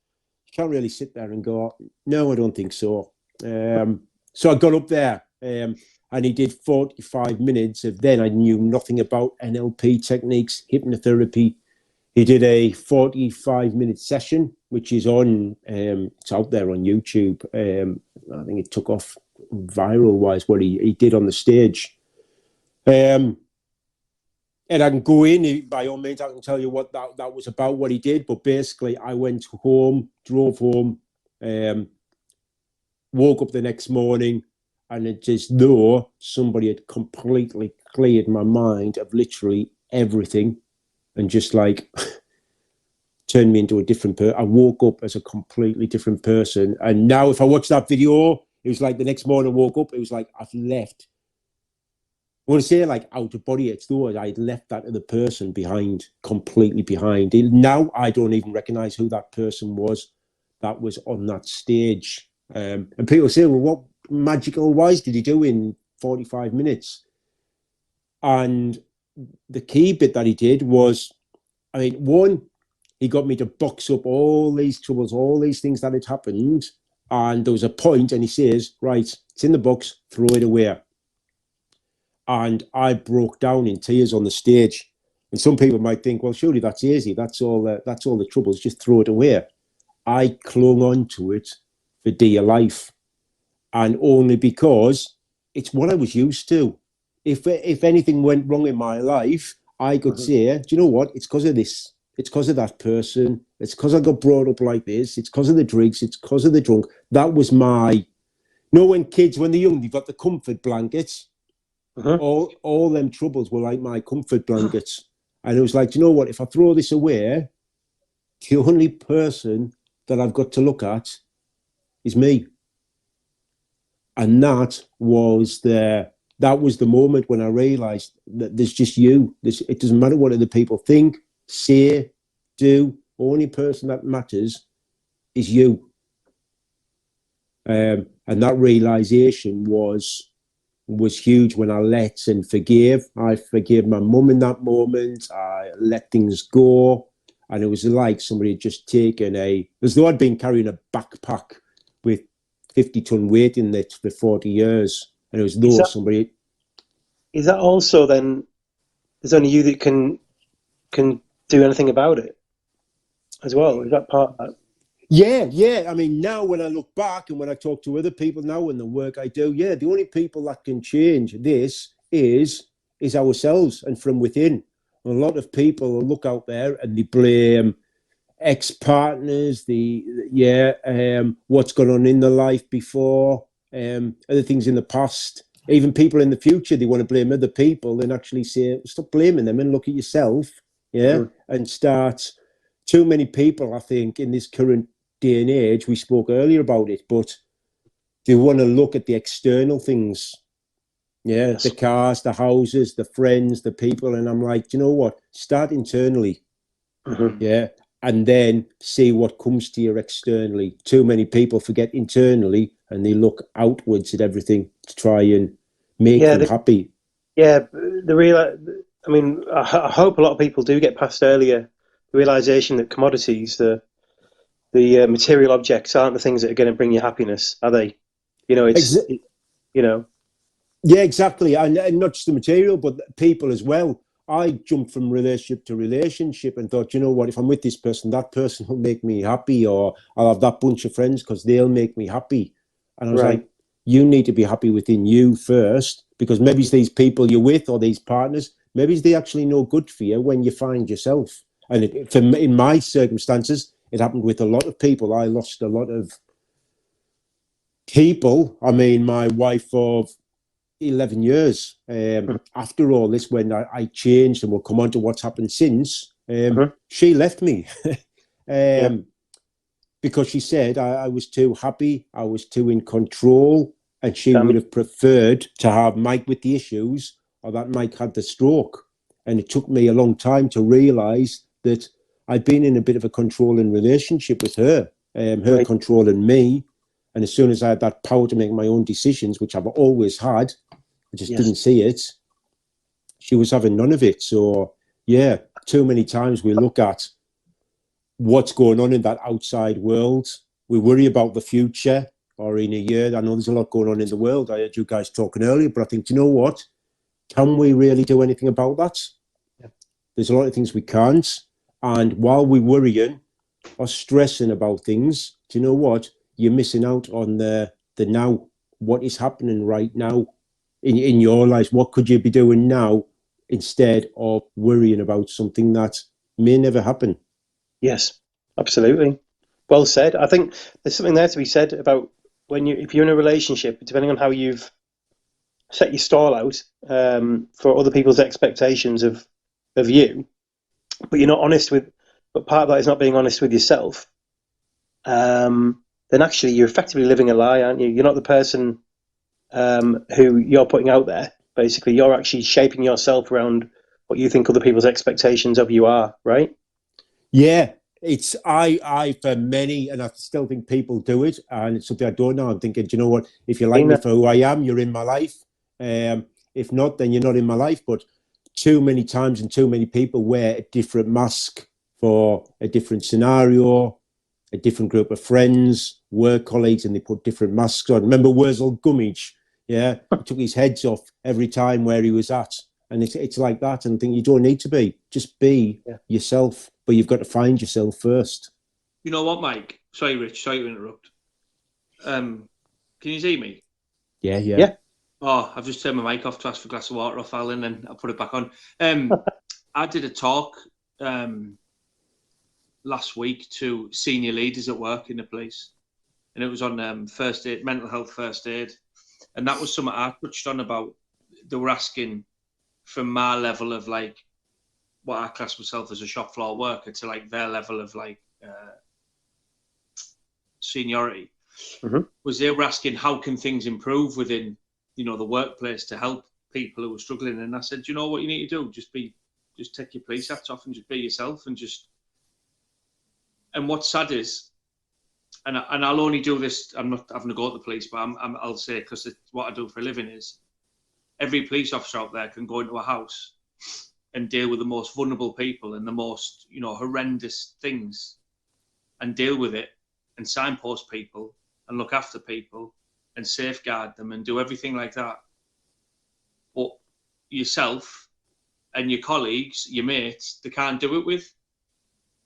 You can't really sit there and go, no, I don't think so. So I got up there and he did 45 minutes of then I knew nothing about NLP techniques, hypnotherapy. He did a 45-minute session, which is on, it's out there on YouTube. I think it took off viral-wise what he did on the stage. And I can go in, by all means, I can tell you what that was about, what he did. But basically, I went home, drove home, woke up the next morning, and it's as though somebody had completely cleared my mind of literally everything and just like turned me into a different person. I woke up as a completely different person. And now if I watch that video, it was like the next morning I woke up, it was like I've left. I want to say like out of body, it's though I'd left that other person behind, completely behind. Now I don't even recognize who that person was that was on that stage. And people say, well, what magical wise did he do in 45 minutes? And the key bit that he did was, I mean, one, he got me to box up all these troubles, all these things that had happened. And there was a point, and he says, right, it's in the box, throw it away. And I broke down in tears on the stage. And some people might think, well, surely that's easy. That's all the troubles. Just throw it away. I clung on to it for dear life. And only because it's what I was used to. If anything went wrong in my life, I could say, do you know what? It's because of this. It's because of that person. It's because I got brought up like this. It's because of the drinks. It's because of the drunk. That was my... You know, when kids, when they're young, they've got the comfort blankets. All them troubles were like my comfort blankets. And it was like, do you know what? If I throw this away, the only person that I've got to look at is me. And that was the moment when I realized that there's just you. It doesn't matter what other people think, say, do. The only person that matters is you. And that realization was huge when I let and forgave. I forgave my mum in that moment. I let things go. And it was like somebody had just taken as though I'd been carrying a backpack with 50-ton weight in it for 40 years. And it was though somebody... Is that also then, there's only you that can do anything about it as well? Is that part of that? Yeah. I mean, now when I look back and when I talk to other people now and the work I do, the only people that can change this is ourselves and from within. A lot of people look out there and they blame ex-partners, what's gone on in their life before, other things in the past. even people in the future, they want to blame other people, and actually say, stop blaming them and look at yourself. Yeah. And start. Too many people, I think, in this current day and age, we spoke earlier about it, but they want to look at the external things. Yeah, the cars, the houses, the friends, the people. And I'm like, you know what? Start internally. Yeah. And then see what comes to you externally. Too many people forget internally and they look outwards at everything to try and make them happy. Yeah, I hope a lot of people do get past earlier the realization that commodities, the material objects, aren't the things that are going to bring you happiness, are they? You know, Yeah, exactly. And not just the material, but people as well. I jumped from relationship to relationship and thought, you know what, if I'm with this person, that person will make me happy, or I'll have that bunch of friends because they'll make me happy. And I was like, you need to be happy within you first, because maybe it's these people you're with or these partners, maybe they actually no good for you when you find yourself. And in my circumstances, it happened with a lot of people. I lost a lot of people. I mean, my wife of 11 years after all this, when I changed, and we'll come on to what's happened since, she left me because she said I was too happy, I was too in control, and she would have preferred to have Mike with the issues, or that Mike had the stroke. And it took me a long time to realize that I'd been in a bit of a controlling relationship with her, her controlling me. And as soon as I had that power to make my own decisions, which I've always had, I just didn't see it, she was having none of it. So, yeah, too many times we look at what's going on in that outside world. We worry about the future, or in a year. I know there's a lot going on in the world. I heard you guys talking earlier, but I think, you know what? Can we really do anything about that? Yeah. There's a lot of things we can't. And while we're worrying or stressing about things, do you know what? You're missing out on the now. What is happening right now in your life? What could you be doing now instead of worrying about something that may never happen? Yes, absolutely. Well said. I think there's something there to be said about if you're in a relationship, depending on how you've set your stall out for other people's expectations of you, but you're not honest with. But part of that is not being honest with yourself. Then actually you're effectively living a lie, aren't you? You're not the person who you're putting out there. Basically, you're actually shaping yourself around what you think other people's expectations of you are, right? Yeah, it's I for many, and I still think people do it, and it's something I don't know. I'm thinking, do you know what? If you like me for who I am, you're in my life. If not, then you're not in my life. But too many times and too many people wear a different mask for a different scenario, a different group of friends, work colleagues, and they put different masks on. Remember Wurzel Gummidge? Yeah, he took his heads off every time where he was at. And it's like that. And I think you don't need to be. Just be yourself. But you've got to find yourself first. You know what, Mike? Sorry, Rich. Sorry to interrupt. Can you see me? Yeah. Oh, I've just turned my mic off to ask for a glass of water off Alan, and I'll put it back on. I did a talk last week to senior leaders at work in the police. And it was on first aid, mental health first aid. And that was something I touched on about. They were asking from my level of like what I class myself as a shop floor worker to like their level of like seniority. Was they were asking how can things improve within, you know, the workplace to help people who are struggling. And I said, you know what you need to do? Just take your police hats off and just be yourself and what's sad is, and I'll only do this, I'm not having to go to the police, but I'll say, because it's what I do for a living, is every police officer out there can go into a house and deal with the most vulnerable people and the most, you know, horrendous things and deal with it and signpost people and look after people and safeguard them and do everything like that. But yourself and your colleagues, your mates, they can't do it with.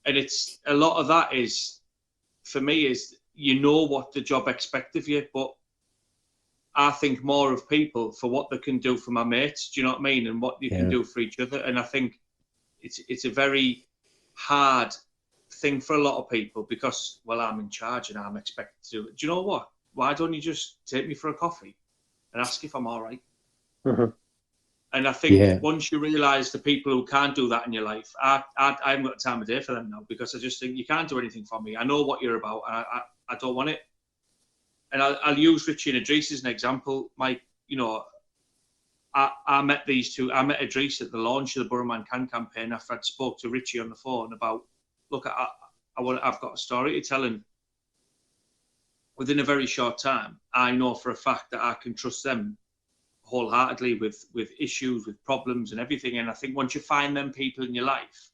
And it's a lot of that is, for me, is you know what the job expects of you, but I think more of people for what they can do for my mates, do you know what I mean? And what you can do for each other. And I think it's a very hard thing for a lot of people because, well, I'm in charge and I'm expected to do it. Do you know what? Why don't you just take me for a coffee and ask if I'm all right? Mhm. And I think Yeah. once you realise the people who can't do that in your life, I haven't got the time of day for them now, because I just think you can't do anything for me. I know what you're about, and I don't want it. And I'll use Richie and Idris as an example. Mike, you know, I met these two. I met Idris at the launch of the Borough Man Can campaign after I'd spoke to Richie on the phone about, look, I've got a story to tell, and within a very short time, I know for a fact that I can trust them wholeheartedly with issues, with problems and everything. And I think once you find them people in your life,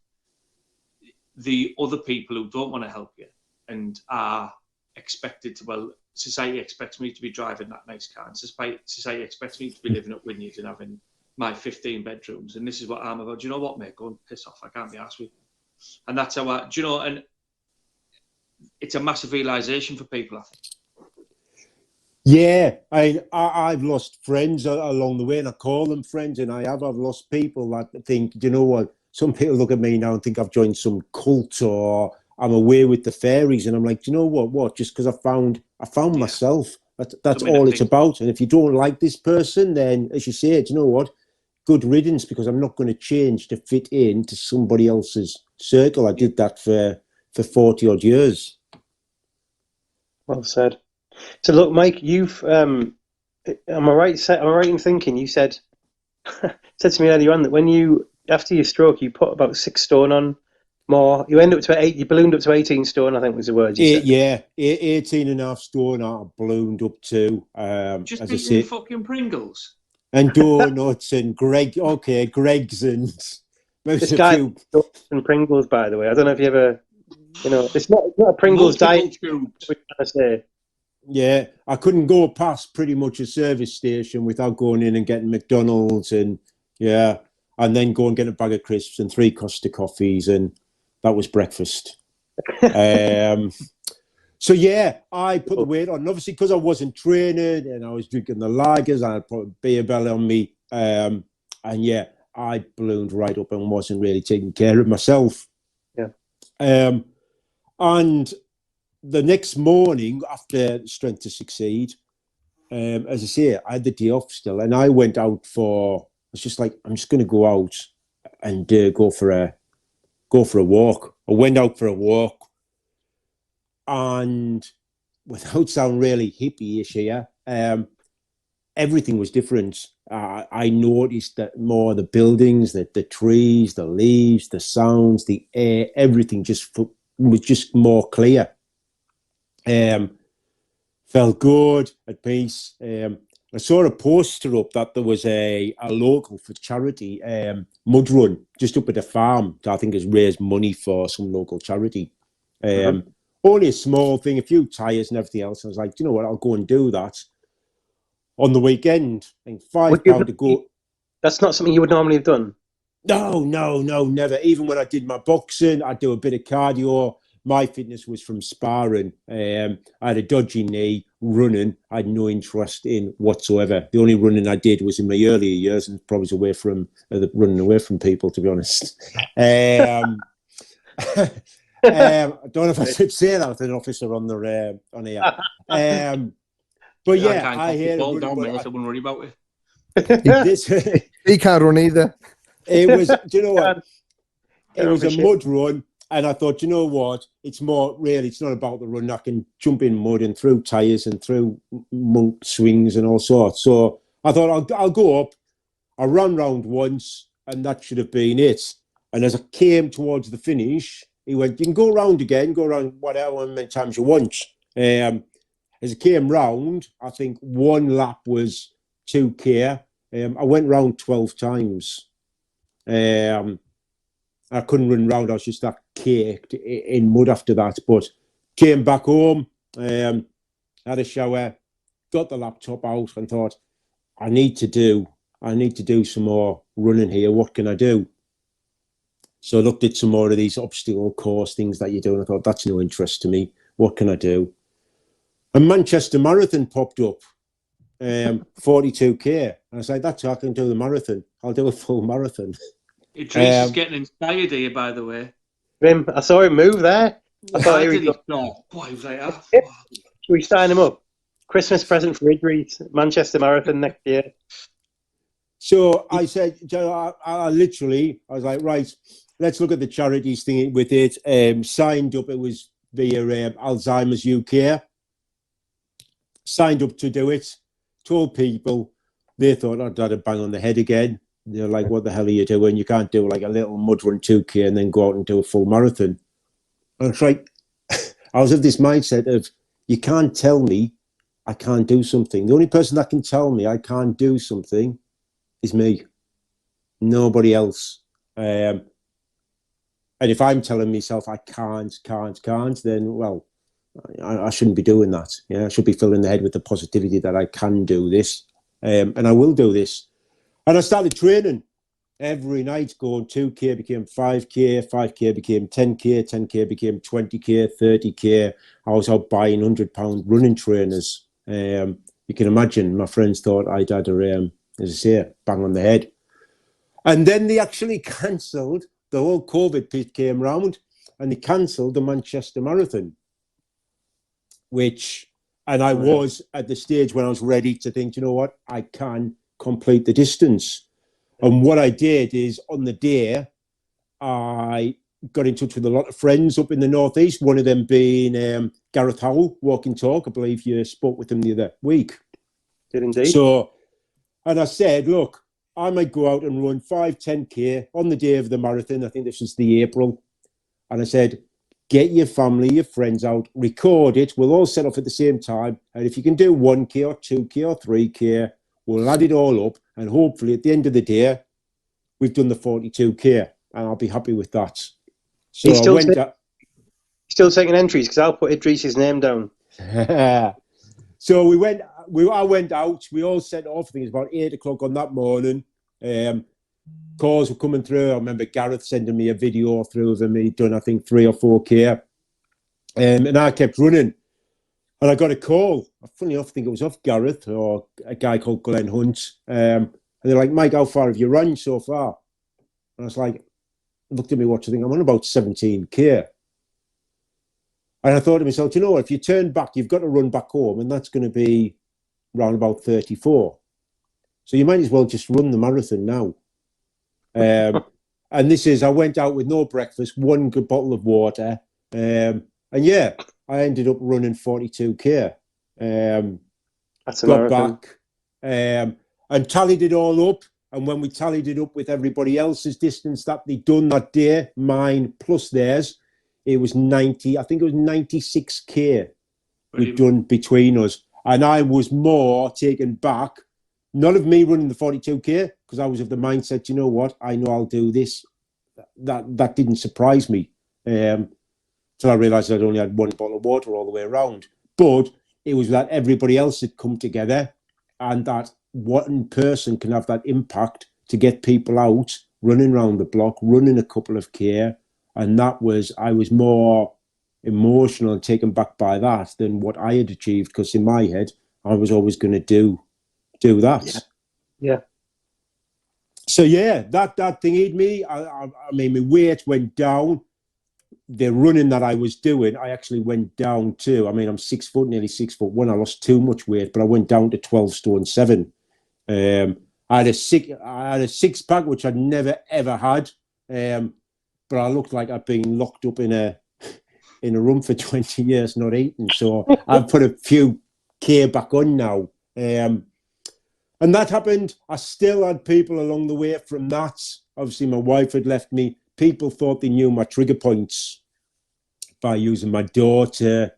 the other people who don't want to help you and are expected to, well, society expects me to be driving that nice car, and society expects me to be living at Wynyard and having my 15 bedrooms, and this is what I'm about. Do you know what, mate? Go and piss off. I can't be arsed with you. And that's how do you know, and it's a massive realisation for people, I think. Yeah, I've lost friends along the way, and I call them friends, and I've lost people that think, you know what, some people look at me now and think I've joined some cult or I'm away with the fairies, and I'm like, do you know what, just because I found myself, that's all it's about. And if you don't like this person, then, as you say, do you know what, good riddance, because I'm not going to change to fit into somebody else's circle. I did that for 40 odd years. Well said. So look, Mike, you've am I right in thinking you said to me earlier on that when you, after your stroke, you put about 6 stone on more. You end up to 8. You ballooned up to 18 stone, I think was the word you said. Yeah, 18 and a half stone. I ballooned up to. Just as I eating say, fucking Pringles and donuts and Greg's and this guy and Pringles, by the way. I don't know if you ever, you know, it's not a Pringles diet. We're trying to say. Yeah, I couldn't go past pretty much a service station without going in and getting McDonald's and then go and get a bag of crisps and 3 Costa coffees, and that was breakfast. So yeah, I put the weight on, and obviously because I wasn't training and I was drinking the lagers, I put a beer belly on me, and yeah, I ballooned right up and wasn't really taking care of myself. Yeah, and the next morning after Strength to Succeed, as I say, I had the day off still, and I went out for. I was just like, I'm just going to go out and go for a walk. I went out for a walk, and without sounding really hippie-ish here, everything was different. I noticed that more the buildings, the trees, the leaves, the sounds, the air, everything was just more clear. Felt good, at peace. I saw a poster up that there was a local for charity mud run just up at the farm that I think has raised money for some local charity. Only a small thing, a few tyres and everything else. I was like, do you know what, I'll go and do that on the weekend. I think £5 to go. That's not something you would normally have done? No, never. Even when I did my boxing, I'd do a bit of cardio. My fitness was from sparring. I had a dodgy knee. Running, I had no interest in whatsoever. The only running I did was in my earlier years, and probably running away from people, to be honest. I don't know if I should say that with an officer on here. But yeah, I hear ball down, mate. I wouldn't worry about it. He can't run either. It was, do you know what? It was a mud run. And I thought, you know what? It's not about the run. I can jump in mud and through tyres and through monk swings and all sorts. So I thought, I'll go up. I ran round once, and that should have been it. And as I came towards the finish, he went, you can go round again, go around whatever many times you want. As I came round, I think one lap was 2K. I went round 12 times. I couldn't run round. I was just that caked in mud after that. But came back home, had a shower, got the laptop out, and thought, I need to do some more running here. What can I do? So I looked at some more of these obstacle course things that you do, and I thought, that's no interest to me. What can I do? A Manchester Marathon popped up, 42K. And I was like, that's how I can do the marathon. I'll do a full marathon. Idris is getting inspired here, by the way. I saw him move there. I thought he was like, Should we sign him up? Christmas present for Idris, Manchester Marathon next year. So I said, I literally, I was like, right, let's look at the charities thing with it. Signed up, it was via Alzheimer's UK. Signed up to do it. Told people, they thought I'd had a bang on the head again. They're like, what the hell are you doing? You can't do like a little mud run 2K and then go out and do a full marathon. And it's like, I was of this mindset of, you can't tell me I can't do something. The only person that can tell me I can't do something is me. Nobody else. And if I'm telling myself I can't, then, well, I shouldn't be doing that. Yeah, I should be filling the head with the positivity that I can do this. And I will do this. And I started training every night, going 2K became 5K, 5K became 10K, 10K became 20K, 30K. I was out buying £100 running trainers. You can imagine my friends thought I'd had a, as I say, bang on the head. And then they actually cancelled, the whole COVID bit came round, and they cancelled the Manchester Marathon, and I was at the stage when I was ready to think, you know what, I can complete the distance. And what I did is, on the day, I got in touch with a lot of friends up in the northeast, one of them being Gareth Howell, Walk and Talk. I believe you spoke with him the other week. Did indeed. So, and I said, look, I might go out and run 5-10K on the day of the marathon. I think this was the April. And I said, get your family, your friends out, record it. We'll all set off at the same time. And if you can do 1K or 2K or 3K, we'll add it all up. And hopefully at the end of the day, we've done the 42K. And I'll be happy with that. So still taking entries, because I'll put Idris's name down. So I went out. We all set off. I think it was about 8 o'clock on that morning. Calls were coming through. I remember Gareth sending me a video through of him. He'd done, I think, 3 or 4K. And I kept running. And I got a call. Funny enough, I think it was off Gareth or a guy called Glenn Hunt. And they're like, Mike, how far have you run so far? And I was like, looked at me watch, I think I'm on about 17K. And I thought to myself, you know what, if you turn back, you've got to run back home, and that's going to be around about 34. So you might as well just run the marathon now. And this is, I went out with no breakfast, 1 good bottle of water. And yeah, I ended up running 42K. That's a got marathon. back and tallied it all up. And when we tallied it up with everybody else's distance that they'd done that day, mine plus theirs, it was 90, I think it was 96K we'd done between us. And I was more taken back, not of me running the 42K, because I was of the mindset, you know what, I know I'll do this. That didn't surprise me. So I realised I'd only had 1 bottle of water all the way around. But it was that everybody else had come together, and that one person can have that impact to get people out, running around the block, running a couple of K. And that was, I was more emotional and taken back by that than what I had achieved, because in my head, I was always going to do that. Yeah. So yeah, that thingied me. I mean, my weight went down. The running that I was doing, I actually went down to, I mean, I'm 6 foot, nearly 6'1". I lost too much weight, but I went down to 12 stone 7. I had a six pack, which I'd never ever had. But I looked like I'd been locked up in a room for 20 years not eating. So I've put a few K back on now. And that happened. I still had people along the way from that. Obviously, my wife had left me. People thought they knew my trigger points by using my daughter,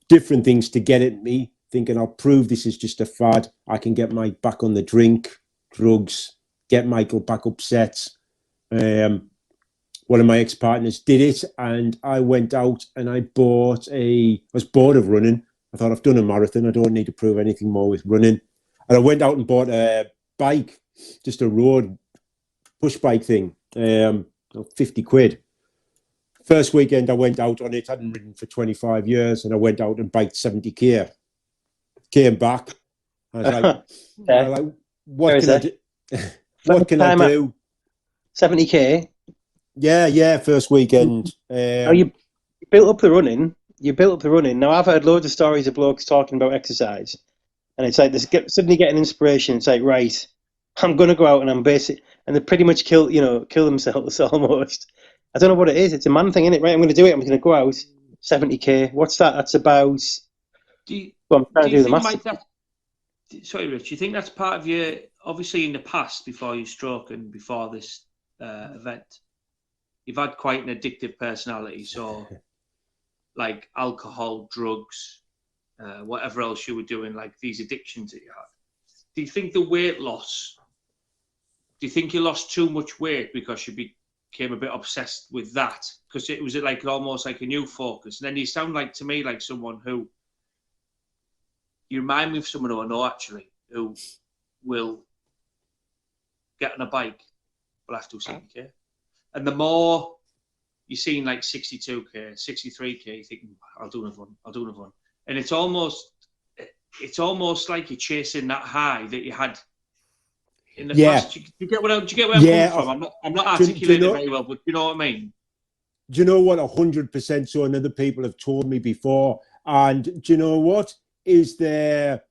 different things to get at me, thinking I'll prove this is just a fad. I can get Mike back on the drink, drugs, get Michael back upset. One of my ex-partners did it, and I went out and I was bored of running. I thought, I've done a marathon. I don't need to prove anything more with running. And I went out and bought a bike, just a road push bike thing, 50 quid. First weekend I went out on it, hadn't ridden for 25 years, and I went out and biked 70K. Came back. I was like, what can I do? What can I do? 70K? Yeah, first weekend. You built up the running. Now, I've heard loads of stories of blokes talking about exercise, and it's like suddenly getting inspiration. It's like, right, I'm going to go out and I'm basic, and they pretty much kill themselves almost. I don't know what it is. It's a man thing, isn't it? Right, I'm going to do it. I'm going to go out 70k. What's that? That's about. I'm trying to do the maths. Sorry, Rich. Do you think that's part of your, obviously in the past, before your stroke and before this event, you've had quite an addictive personality. So, like alcohol, drugs, whatever else you were doing, like these addictions that you had. Do you think the weight loss, do you think you lost too much weight because you became a bit obsessed with that? Because it was like almost like a new focus. And then you sound like to me like someone who, you remind me of someone who I know actually, who will get on a bike, will have to 70k. And the more you're seeing like 62k, 63k, you think, I'll do another one. And it's almost like you're chasing that high that you had in the past. Do you get where I'm coming from? I'm not articulating it very well, but you know what I mean? Do you know what? 100% so, and other people have told me before. And do you know what? Is there,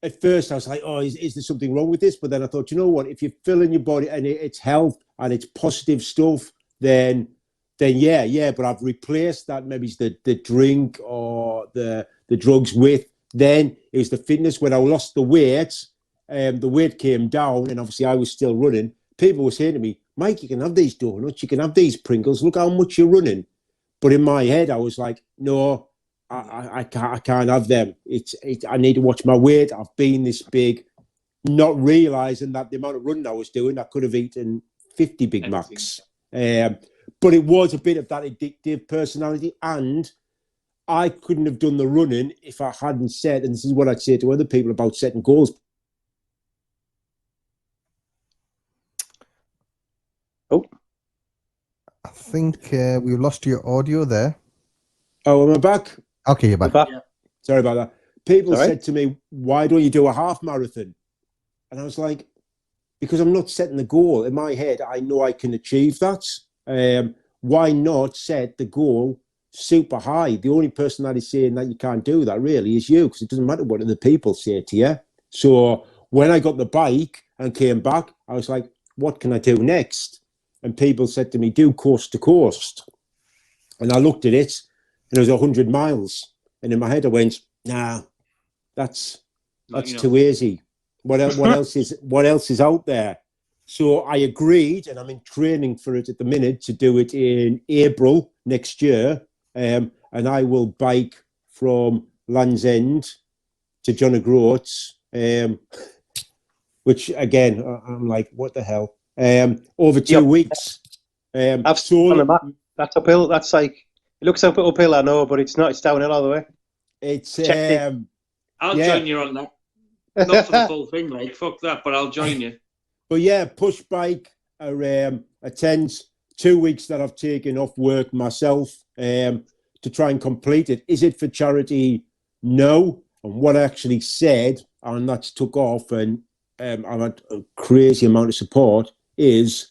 at first I was like, oh, is there something wrong with this? But then I thought, you know what? If you're filling your body and it's health and it's positive stuff, then yeah. But I've replaced that, maybe it's the drink or the drugs with, then it was the fitness. When I lost the weight came down, and obviously I was still running. People were saying to me, Mike, you can have these donuts, you can have these Pringles, look how much you're running. But in my head, I was like, no, I can't have them. I need to watch my weight. I've been this big, not realizing that the amount of running I was doing, I could have eaten 50 Big Macs. But it was a bit of that addictive personality, and I couldn't have done the running if I hadn't set, and this is what I'd say to other people about setting goals. I think we lost your audio there. Oh, am I back? Okay, you're back. Yeah. Sorry about that. People said to me, why don't you do a half marathon? And I was like, because I'm not setting the goal. In my head, I know I can achieve that. Why not set the goal super high? The only person that is saying that you can't do that really is you, because it doesn't matter what other people say to you. So when I got the bike and came back, I was like, what can I do next? And people said to me, do coast to coast. And I looked at it, and it was 100 miles. And in my head, I went, nah, that's too easy. What else is out there? So I agreed, and I'm in training for it at the minute to do it in April next year. And I will bike from Land's End to John O'Groats, which again, I'm like, what the hell? Over 2 weeks. I've seen on the map. That's uphill. That's like, it looks uphill, I know, but it's not. It's downhill all the way. It's I'll join you on that. Not for the full thing, like fuck that, but I'll join you. But yeah, push bike attends 2 weeks that I've taken off work myself to try and complete it. Is it for charity? No. And what I actually said, and that's took off, and I've had a crazy amount of support, is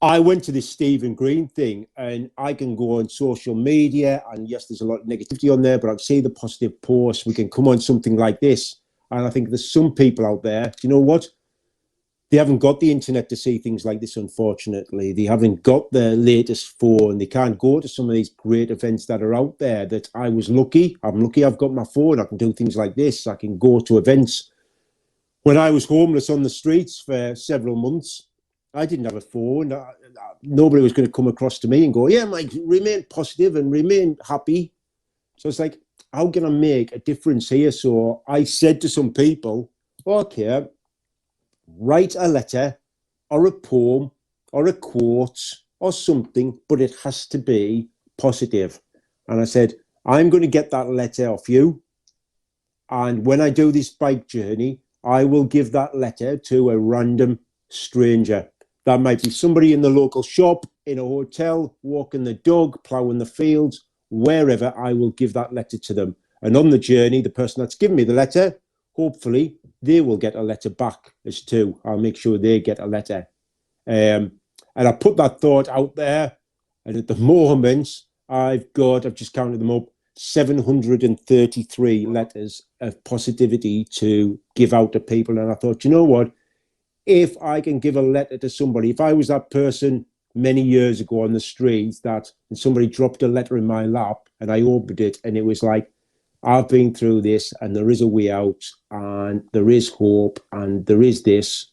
I went to this Stephen Green thing, and I can go on social media, and yes, there's a lot of negativity on there, but I see the positive posts. We can come on something like this. And I think there's some people out there, do you know what? They haven't got the internet to see things like this, unfortunately. They haven't got the latest phone. They can't go to some of these great events that are out there. That I was lucky. I'm lucky I've got my phone. I can do things like this. I can go to events. When I was homeless on the streets for several months, I didn't have a phone. Nobody was going to come across to me and go, yeah, Mike, remain positive and remain happy. So it's like, how can I make a difference here? So I said to some people, okay, write a letter or a poem or a quote or something, but it has to be positive. And I said, I'm going to get that letter off you. And when I do this bike journey, I will give that letter to a random stranger. That might be somebody in the local shop, in a hotel, walking the dog, ploughing the fields, wherever. I will give that letter to them. And on the journey, the person that's given me the letter, hopefully they will get a letter back as too. I'll make sure they get a letter. And I put that thought out there. And at the moment, I've just counted them up, 733 letters of positivity to give out to people. And I thought, you know what? if I can give a letter to somebody, if I was that person many years ago on the street that and somebody dropped a letter in my lap and I opened it and it was like, I've been through this and there is a way out and there is hope and there is this.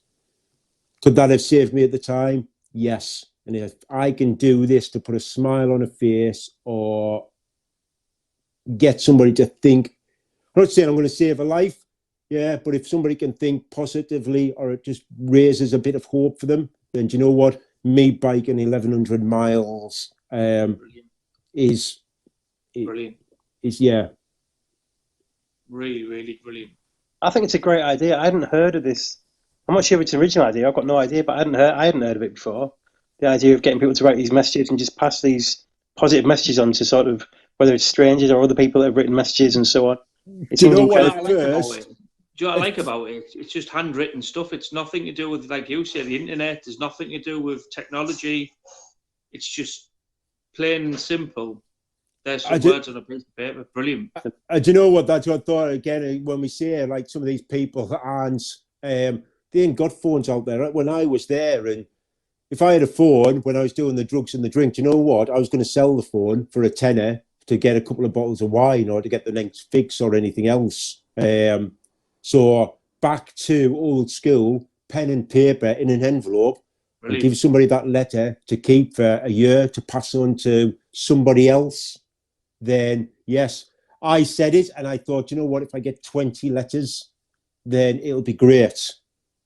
Could that have saved me at the time? Yes. And if I can do this to put a smile on a face or get somebody to think, I'm not saying I'm going to save a life, yeah, but if somebody can think positively or it just raises a bit of hope for them, then do you know what? Me biking 1,100 miles is Brilliant. Yeah. Really, really brilliant. I think it's a great idea. I hadn't heard of this. I'm not sure if it's an original idea. I've got no idea, but I hadn't heard of it before. The idea of getting people to write these messages and just pass these positive messages on to sort of, whether it's strangers or other people that have written messages and so on. Do you know what I like about it? Do you know what I like about it? It's just handwritten stuff. It's nothing to do with, like you said, the internet. There's nothing to do with technology. It's just plain and simple. There's some words on a piece of paper. Brilliant. Do you know what? That's what I thought again when we say like some of these people aren't, they ain't got phones out there. When I was there, and if I had a phone when I was doing the drugs and the drink, do you know what? I was going to sell the phone for a tenner to get a couple of bottles of wine or to get the next fix or anything else. So back to old school, pen and paper in an envelope. Brilliant. And give somebody that letter to keep for a year to pass on to somebody else. Then yes, I said it and I thought, you know what, if I get 20 letters, then it'll be great.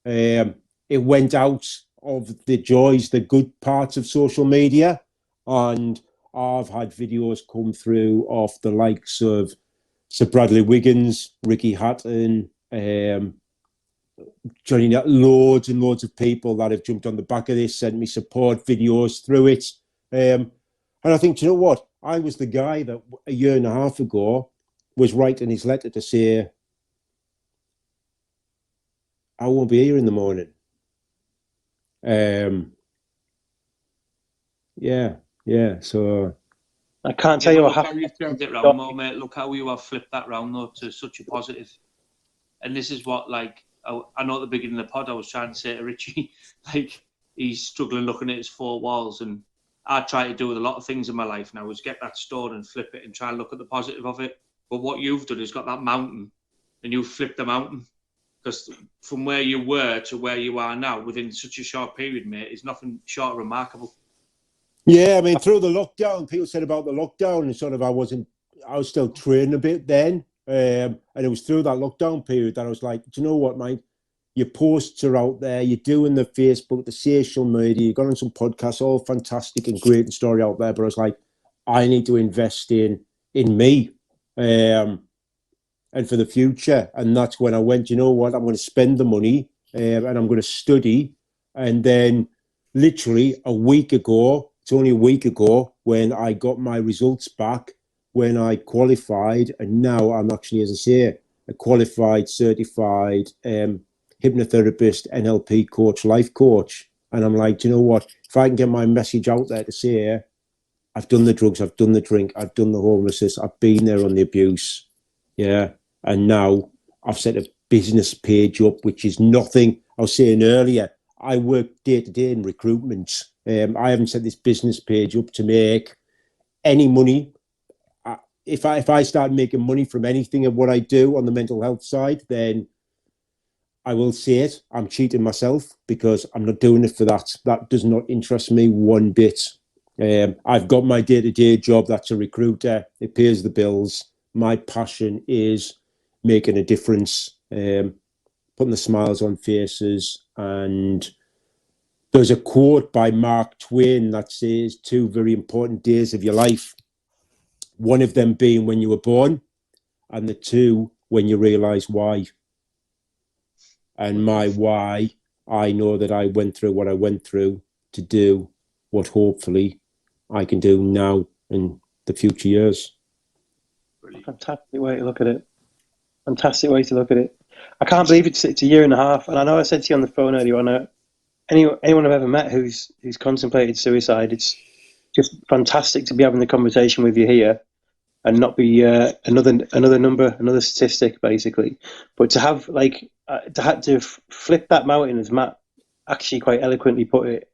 It went out of the joys, the good parts of social media, and I've had videos come through of the likes of Sir Bradley Wiggins, Ricky Hatton, Johnny, loads and loads of people that have jumped on the back of this, sent me support videos through it. And I think, do you know what? I was the guy that a year and a half ago was writing his letter to say, I won't be here in the morning. So I can't tell you what happened. Mate. Look how you have flipped that round though to such a positive. And this is what, like, I know at the beginning of the pod I was trying to say to Richie, like, he's struggling looking at his four walls, and I try to do with a lot of things in my life now is get that stone and flip it and try and look at the positive of it. But what you've done is got that mountain and you've flipped the mountain, because from where you were to where you are now within such a short period, mate, is nothing short of remarkable. Yeah, I mean, through the lockdown, people said about the lockdown and sort of I was still training a bit then. And it was through that lockdown period that I was like, do you know what, mate? Your posts are out there, you're doing the Facebook, the social media, you've got on some podcasts, all fantastic and great and story out there. But I was like, I need to invest in me and for the future. And that's when I went, you know what, I'm going to spend the money and I'm going to study. And then literally a week ago, it's only a week ago when I got my results back, when I qualified, and now I'm actually, as I say, a qualified, certified hypnotherapist, NLP coach, life coach. And I'm like, do you know what? If I can get my message out there to say, I've done the drugs, I've done the drink, I've done the homelessness, I've been there on the abuse. Yeah. And now I've set a business page up, which is nothing. I was saying earlier, I work day to day in recruitment. I haven't set this business page up to make any money. If I start making money from anything of what I do on the mental health side, then I will say it. I'm cheating myself because I'm not doing it for that. That does not interest me one bit. I've got my day-to-day job. That's a recruiter. It pays the bills. My passion is making a difference, putting the smiles on faces. And there's a quote by Mark Twain that says 2 very important days of your life. One of them being when you were born, and the 2 when you realise why. And my why, I know that I went through what I went through to do what hopefully I can do now in the future years. Brilliant. Fantastic way to look at it. Fantastic way to look at it. I can't believe it's a year and a half. And I know I said to you on the phone earlier on, anyone I've ever met who's contemplated suicide, it's just fantastic to be having the conversation with you here and not be another number, another statistic, basically. But to have to flip that mountain, as Matt actually quite eloquently put it,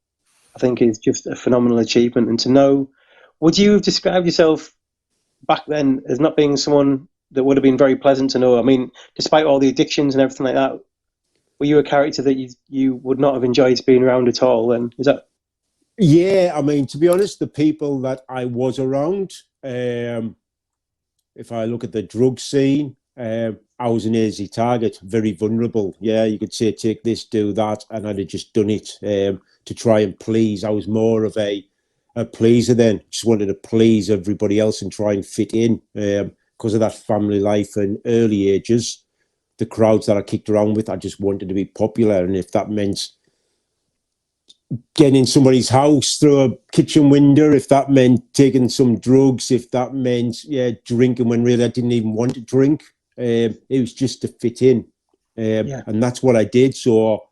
I think is just a phenomenal achievement. And to know, would you have described yourself back then as not being someone that would have been very pleasant to know? I mean, despite all the addictions and everything like that, were you a character that you would not have enjoyed being around at all? And is that? Yeah, I mean, to be honest, the people that I was around, if I look at the drug scene, I was an easy target, very vulnerable. Yeah, you could say, take this, do that, and I'd have just done it to try and please. I was more of a pleaser then, just wanted to please everybody else and try and fit in because of that family life and early ages. The crowds that I kicked around with, I just wanted to be popular, and if that meant getting in somebody's house through a kitchen window, if that meant taking some drugs, if that meant drinking when really I didn't even want to drink, it was just to fit in, and that's what I did. So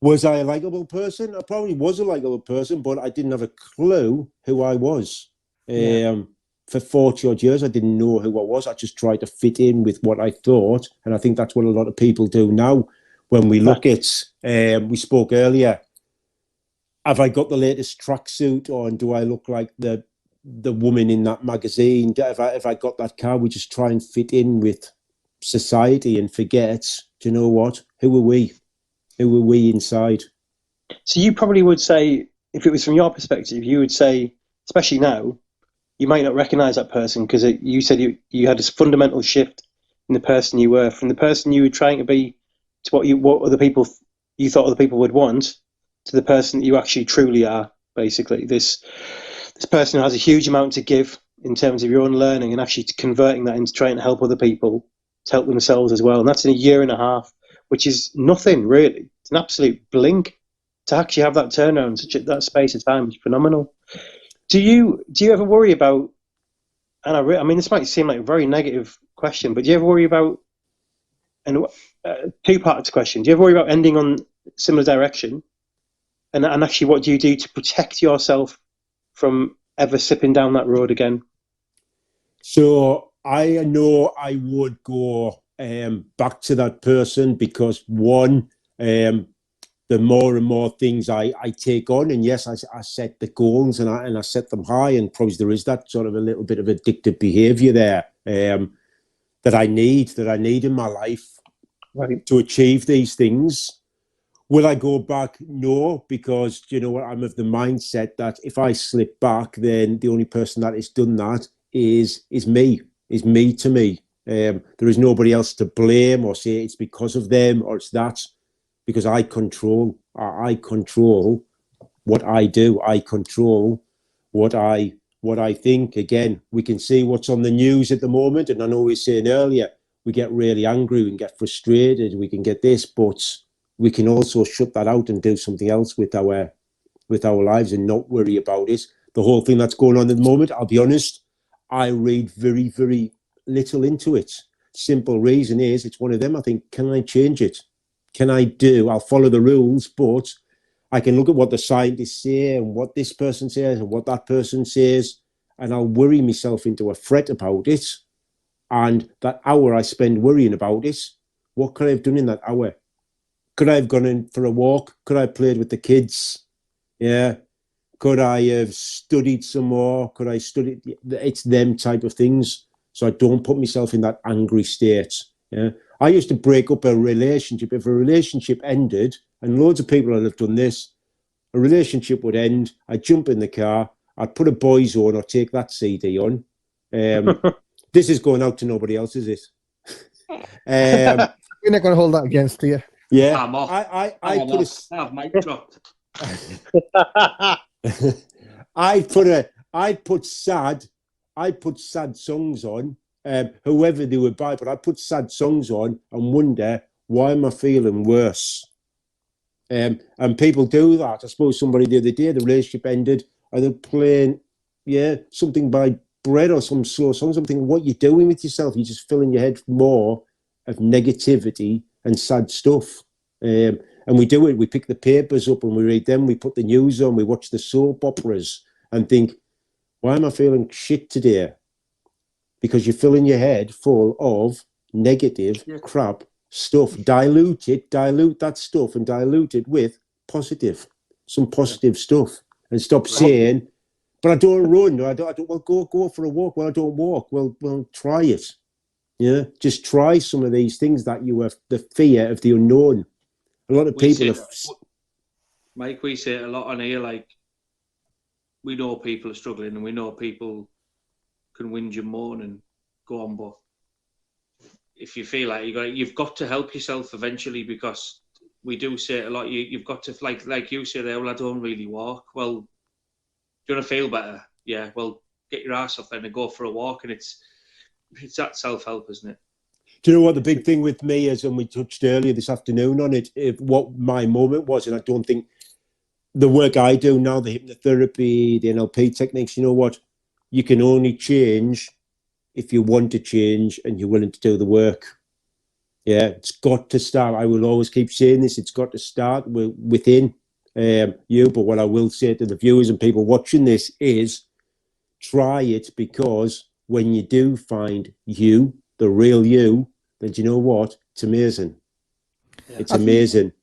was I a likable person? I probably was a likable person, but I didn't have a clue who I was. For 40 odd years, I didn't know who I was. I just tried to fit in with what I thought, and I think that's what a lot of people do now. When we look at, we spoke earlier, have I got the latest tracksuit on? Do I look like the woman in that magazine? Have I got that car? We just try and fit in with society and forget, do you know what? Who are we? Who are we inside? So you probably would say, if it was from your perspective, you would say, especially now, you might not recognise that person because you said you had this fundamental shift in the person you were, from the person you were trying to be to what other people you thought other people would want, to the person that you actually truly are. Basically, this person who has a huge amount to give in terms of your own learning, and actually converting that into trying to help other people to help themselves as well. And that's in a year and a half, which is nothing really. It's an absolute blink to actually have that turnaround in that space of time. Is phenomenal. Do you ever worry about? And I mean, this might seem like a very negative question, but do you ever worry about? And two parts question: do you ever worry about ending on similar direction? And actually, what do you do to protect yourself from ever slipping down that road again? So I know I would go back to that person because one, the more and more things I take on, and yes, I set the goals and I set them high, and probably there is that sort of a little bit of addictive behaviour there that I need in my life to achieve these things. Will I go back? No, because you know what? I'm of the mindset that if I slip back, then the only person that has done that is me to me. There is nobody else to blame or say it's because of them or it's that, because I control what I do. I control what I think. Again, we can see what's on the news at the moment, and I know we were saying earlier, we get really angry, we can get frustrated, we can get this, but we can also shut that out and do something else with our lives and not worry about it. The whole thing that's going on at the moment, I'll be honest, I read very, very little into it. Simple reason is it's one of them. I think, can I change it? I'll follow the rules, but I can look at what the scientists say and what this person says and what that person says, and I'll worry myself into a fret about it. And that hour I spend worrying about it, what could I have done in that hour? Could I have gone in for a walk? Could I have played with the kids? Yeah. Could I have studied some more? Could I study? It's them type of things. So I don't put myself in that angry state. Yeah. I used to break up a relationship. If a relationship ended, and loads of people have done this, a relationship would end, I'd jump in the car, I'd put a Boyzone or take that CD on. This is going out to nobody else, is it? We're not going to hold that against you. Yeah, I'm off. I put I have mic dropped. I put sad songs on, whoever they would buy, but I put sad songs on and wonder, why am I feeling worse? And people do that. I suppose somebody the other day, the relationship ended, and they're playing, something by Bread or some slow song, something. What you're doing with yourself, you're just filling your head more of negativity and sad stuff. And we do it. We pick the papers up and we read them. We put the news on. We watch the soap operas and think, why am I feeling shit today? Because you're filling your head full of negative crap stuff. Dilute that stuff and dilute it with positive, some positive stuff, and stop saying, "But I don't run. I don't. Well, go for a walk. Well, I don't walk. Well, try it. Yeah, just try some of these things that you have the fear of the unknown. A lot of people have. Mike, we say it a lot on here, like, we know people are struggling and we know people can whinge and moan and go on, but if you feel like you've got to help yourself eventually, because we do say it a lot, you've got to, like you say there, well, I don't really walk. Well, do you want to feel better? Yeah, well, get your ass off then and go for a walk, and it's that self-help, isn't it? Do you know what the big thing with me is, and we touched earlier this afternoon on it, what my moment was, and I don't think the work I do now, the hypnotherapy, the NLP techniques, you know what? You can only change if you want to change and you're willing to do the work. Yeah, it's got to start. I will always keep saying this. It's got to start within you. But what I will say to the viewers and people watching this is try it, because when you do find you, the real you, then do you know what? It's amazing. Yeah. It's amazing.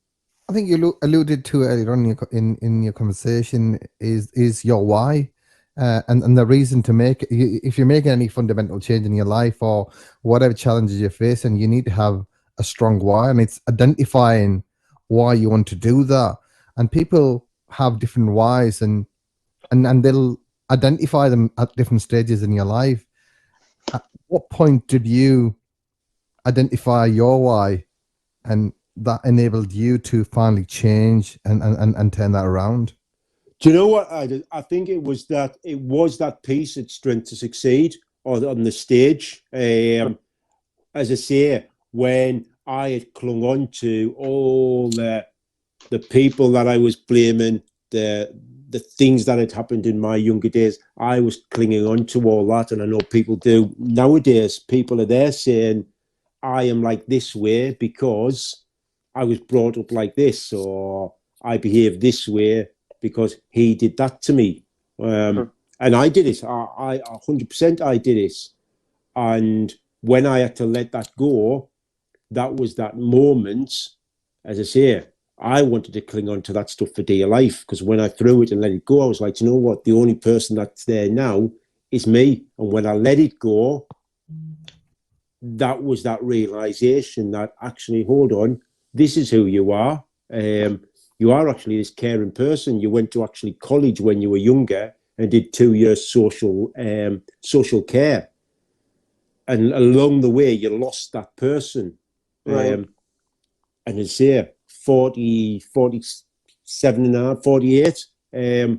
I think you alluded to earlier on in your conversation is your why, and the reason to make. If you're making any fundamental change in your life or whatever challenges you're facing, you need to have a strong why, and it's identifying why you want to do that. And people have different whys, and they'll identify them at different stages in your life. At what point did you identify your why, and that enabled you to finally change and turn that around? Do you know what I did? I think it was that piece at Strength to Succeed, or on the stage. As I say, when I had clung on to all the people that I was blaming, the things that had happened in my younger days, I was clinging on to all that. And I know people do nowadays. People are there saying, I am like this way because I was brought up like this, or I behave this way because he did that to me. And I did it. I 100% I did it. And when I had to let that go, that was that moment. As I say, I wanted to cling on to that stuff for dear life, because when I threw it and let it go, I was like, you know what? The only person that's there now is me. And when I let it go, that was that realization that actually, hold on, this is who you are. You are actually this caring person. You went to actually college when you were younger and did 2 years social care. And along the way, you lost that person. Right. And it's here, 40, 47 and a half, 48. I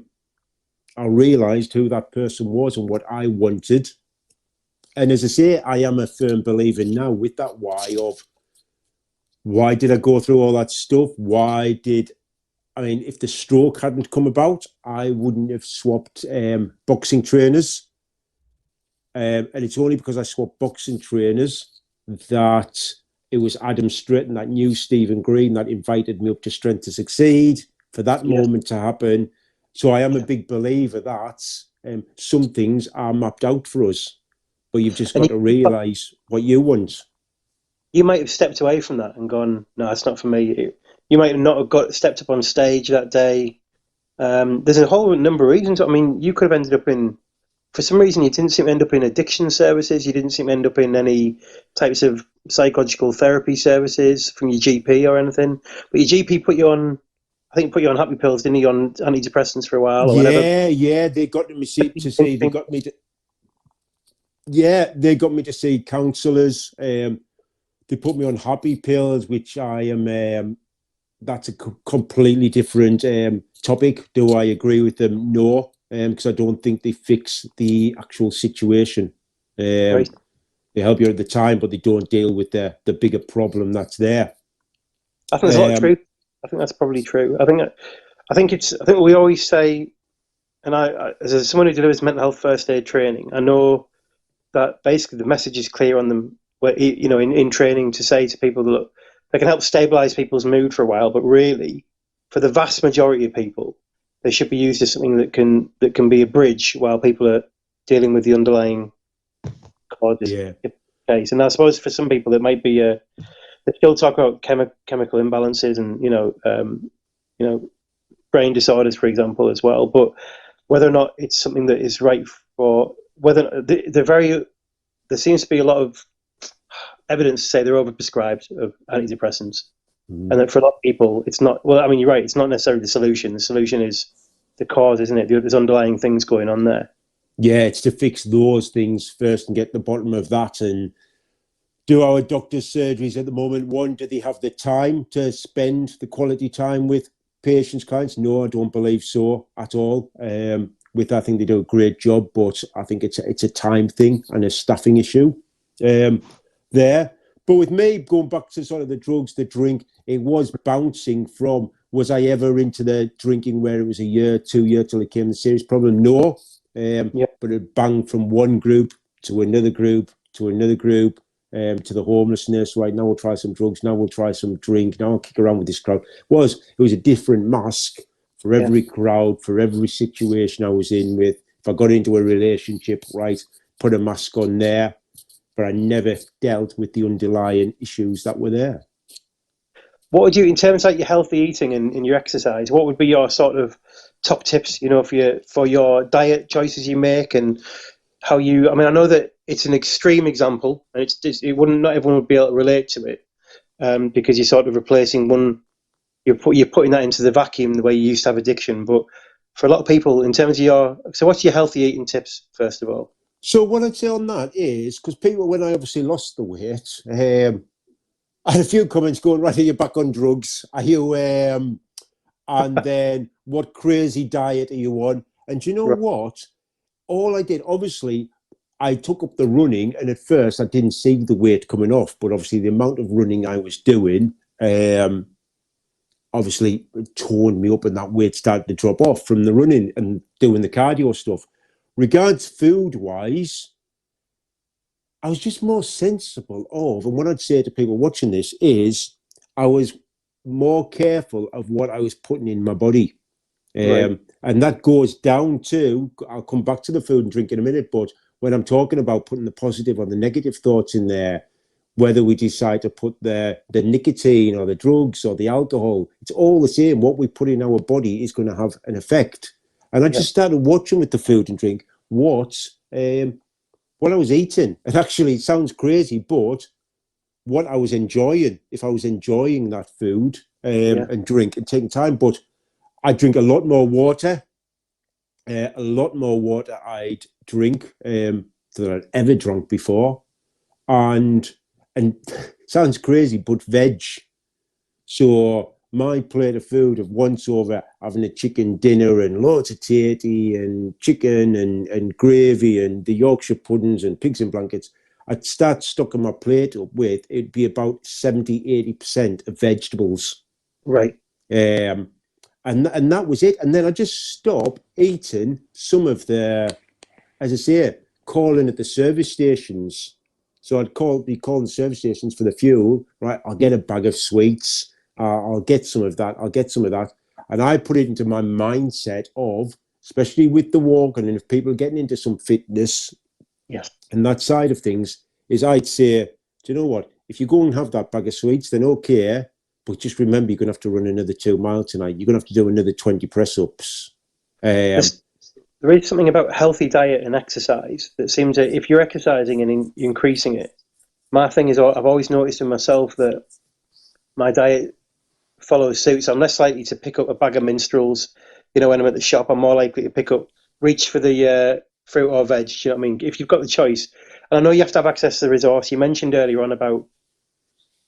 realized who that person was and what I wanted. And as I say, I am a firm believer now with that why of, why did I go through all that stuff? If the stroke hadn't come about, I wouldn't have swapped boxing trainers. And it's only because I swapped boxing trainers that it was Adam Stratton, that knew Stephen Green, that invited me up to Strength to Succeed for that moment to happen. So I am a big believer that some things are mapped out for us, but you've just got to realise what you want. You might have stepped away from that and gone, no, it's not for me. You might not have stepped up on stage that day. There's a whole number of reasons. I mean, you could have ended up in, for some reason, you didn't seem to end up in addiction services. You didn't seem to end up in any types of psychological therapy services from your GP or anything. But your GP put you on happy pills, didn't he, on antidepressants for a while or whatever? Yeah, they got me to see, they got me to see counsellors. They put me on happy pills, which I am, that's a completely different topic. Do I agree with them? No, because I don't think they fix the actual situation. Right. They help you at the time, but they don't deal with the bigger problem that's there. I think there's a lot of truth. I think that's probably true. I think we always say, and I as someone who delivers mental health first aid training, I know that basically the message is clear on them. Where, in training, to say to people, look, they can help stabilize people's mood for a while, but really, for the vast majority of people, they should be used as something that can be a bridge while people are dealing with the underlying causes. Yeah. Case. And I suppose for some people, it might be they still talk about chemical imbalances and brain disorders, for example, as well. But whether or not it's something that is right for there seems to be a lot of evidence to say they're overprescribed of antidepressants, and that for a lot of people, it's not. Well, I mean, you're right. It's not necessarily the solution. The solution is the cause, isn't it? There's underlying things going on there. Yeah, it's to fix those things first and get the bottom of that. And do our doctors' surgeries at the moment, one, do they have the time to spend the quality time with patients, clients? No, I don't believe so at all. I think they do a great job, but I think it's a time thing and a staffing issue there. But with me, going back to sort of the drugs, the drink, it was bouncing from, was I ever into the drinking where it was a year, 2 years till it became a serious problem? No. But it banged from one group to another group to another group, to the homelessness. Right now we'll try some drugs. Now we'll try some drink. Now I'll kick around with this crowd. It was a different mask for every crowd, for every situation I was in with. If I got into a relationship, right, put a mask on there, but I never dealt with the underlying issues that were there. What would you, in terms of like your healthy eating and your exercise, what would be your sort of top tips, for your diet choices you make, and how you, I mean, I know that it's an extreme example, and not everyone would be able to relate to it, because you're sort of replacing one, you're putting that into the vacuum the way you used to have addiction. But for a lot of people, in terms of so what's your healthy eating tips, first of all? So what I'd say on that is, because people, when I obviously lost the weight, I had a few comments going, right, are you back on drugs? Are you, and then what crazy diet are you on? And you know what? All I did, obviously, I took up the running, and at first I didn't see the weight coming off, but obviously the amount of running I was doing, obviously toned me up, and that weight started to drop off from the running and doing the cardio stuff. Regards food-wise, I was just more sensible of, and what I'd say to people watching this is, I was more careful of what I was putting in my body. And that goes down to, I'll come back to the food and drink in a minute, but when I'm talking about putting the positive or the negative thoughts in there, whether we decide to put the nicotine or the drugs or the alcohol, it's all the same. What we put in our body is going to have an effect. And I just started watching with the food and drink what I was eating. And actually, it sounds crazy, but what I was enjoying, if I was enjoying that food and drink and taking time. But I drink a lot more water, I'd drink than I'd ever drunk before. And sounds crazy, but veg. So my plate of food of once over having a chicken dinner and loads of tatty and chicken and gravy and the Yorkshire puddings and pigs in blankets, I'd start stocking my plate up with, it'd be about 70-80% of vegetables. Right. And that was it. And then I just stopped eating some of the, as I say, calling at the service stations. So I'd be calling the service stations for the fuel, right? I'll get a bag of sweets. I'll get some of that. And I put it into my mindset of, especially with the walking, and if people are getting into some fitness and that side of things, is I'd say, do you know what? If you go and have that bag of sweets, then okay. But just remember, you're going to have to run another 2 miles tonight. You're going to have to do another 20 press-ups. There is something about healthy diet and exercise that seems that if you're exercising and increasing it, my thing is, I've always noticed in myself that my diet follows suit. So I'm less likely to pick up a bag of minstrels. When I'm at the shop, I'm more likely to reach for the fruit or veg. You know what I mean? If you've got the choice. And I know you have to have access to the resource. You mentioned earlier on about,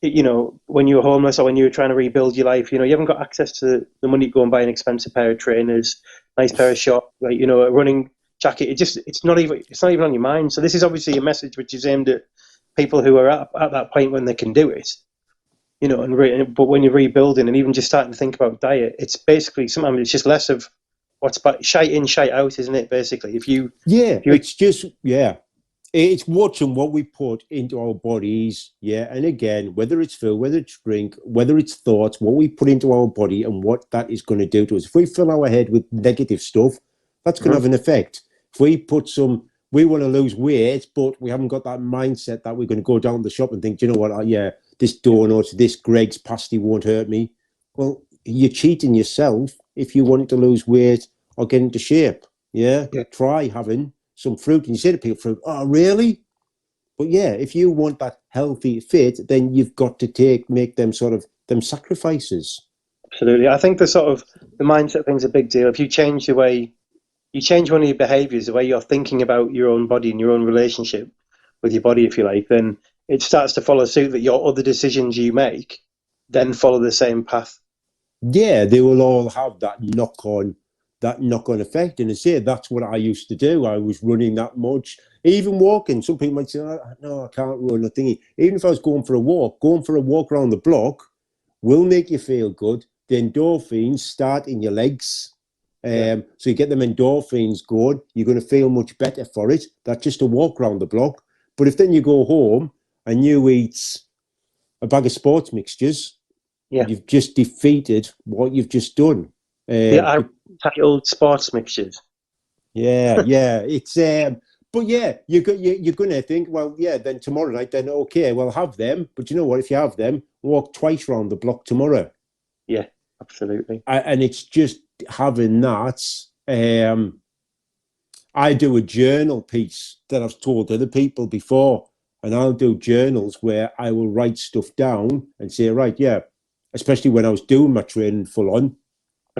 when you were homeless or when you were trying to rebuild your life, you haven't got access to the money to go and buy an expensive pair of trainers, nice pair of shorts, a running jacket. It's not even on your mind. So this is obviously a message which is aimed at people who are at that point when they can do it. But when you're rebuilding and even just starting to think about diet, it's basically sometimes it's just less of what's shite in, shite out, isn't it? Basically, it's watching what we put into our bodies, and again, whether it's food, whether it's drink, whether it's thoughts, what we put into our body and what that is going to do to us. If we fill our head with negative stuff, that's going to have an effect. If we we want to lose weight, but we haven't got that mindset that we're going to go down the shop and think, do you know what, this donut, this Greg's pasty won't hurt me. Well, you're cheating yourself if you want to lose weight or get into shape. Yeah, Yeah. try having some fruit. And you say to people, fruit, oh, really? But yeah, if you want that healthy fit, then you've got to make them sacrifices. Absolutely. I think the mindset thing's a big deal. If you change one of your behaviors, the way you're thinking about your own body and your own relationship with your body, if you like, then it starts to follow suit that your other decisions you make then follow the same path. Yeah, they will all have that knock-on effect. And I say that's what I used to do. I was running that much, even walking. Some people might say, oh, no, I can't run a thingy. Even if I was going for a walk around the block will make you feel good. The endorphins start in your legs. So you get them endorphins going. You're going to feel much better for it. That's just a walk around the block. But if then you go home and you eat a bag of sports mixtures, you've just defeated what you've just done. Untitled sports mixtures. Yeah. It's but yeah, you're going to think, well, yeah, then tomorrow night, then okay, well, have them. But you know what? If you have them, walk twice around the block tomorrow. Yeah, absolutely. And it's just having that. I do a journal piece that I've told other people before, and I'll do journals where I will write stuff down and say, right, yeah, especially when I was doing my training full on.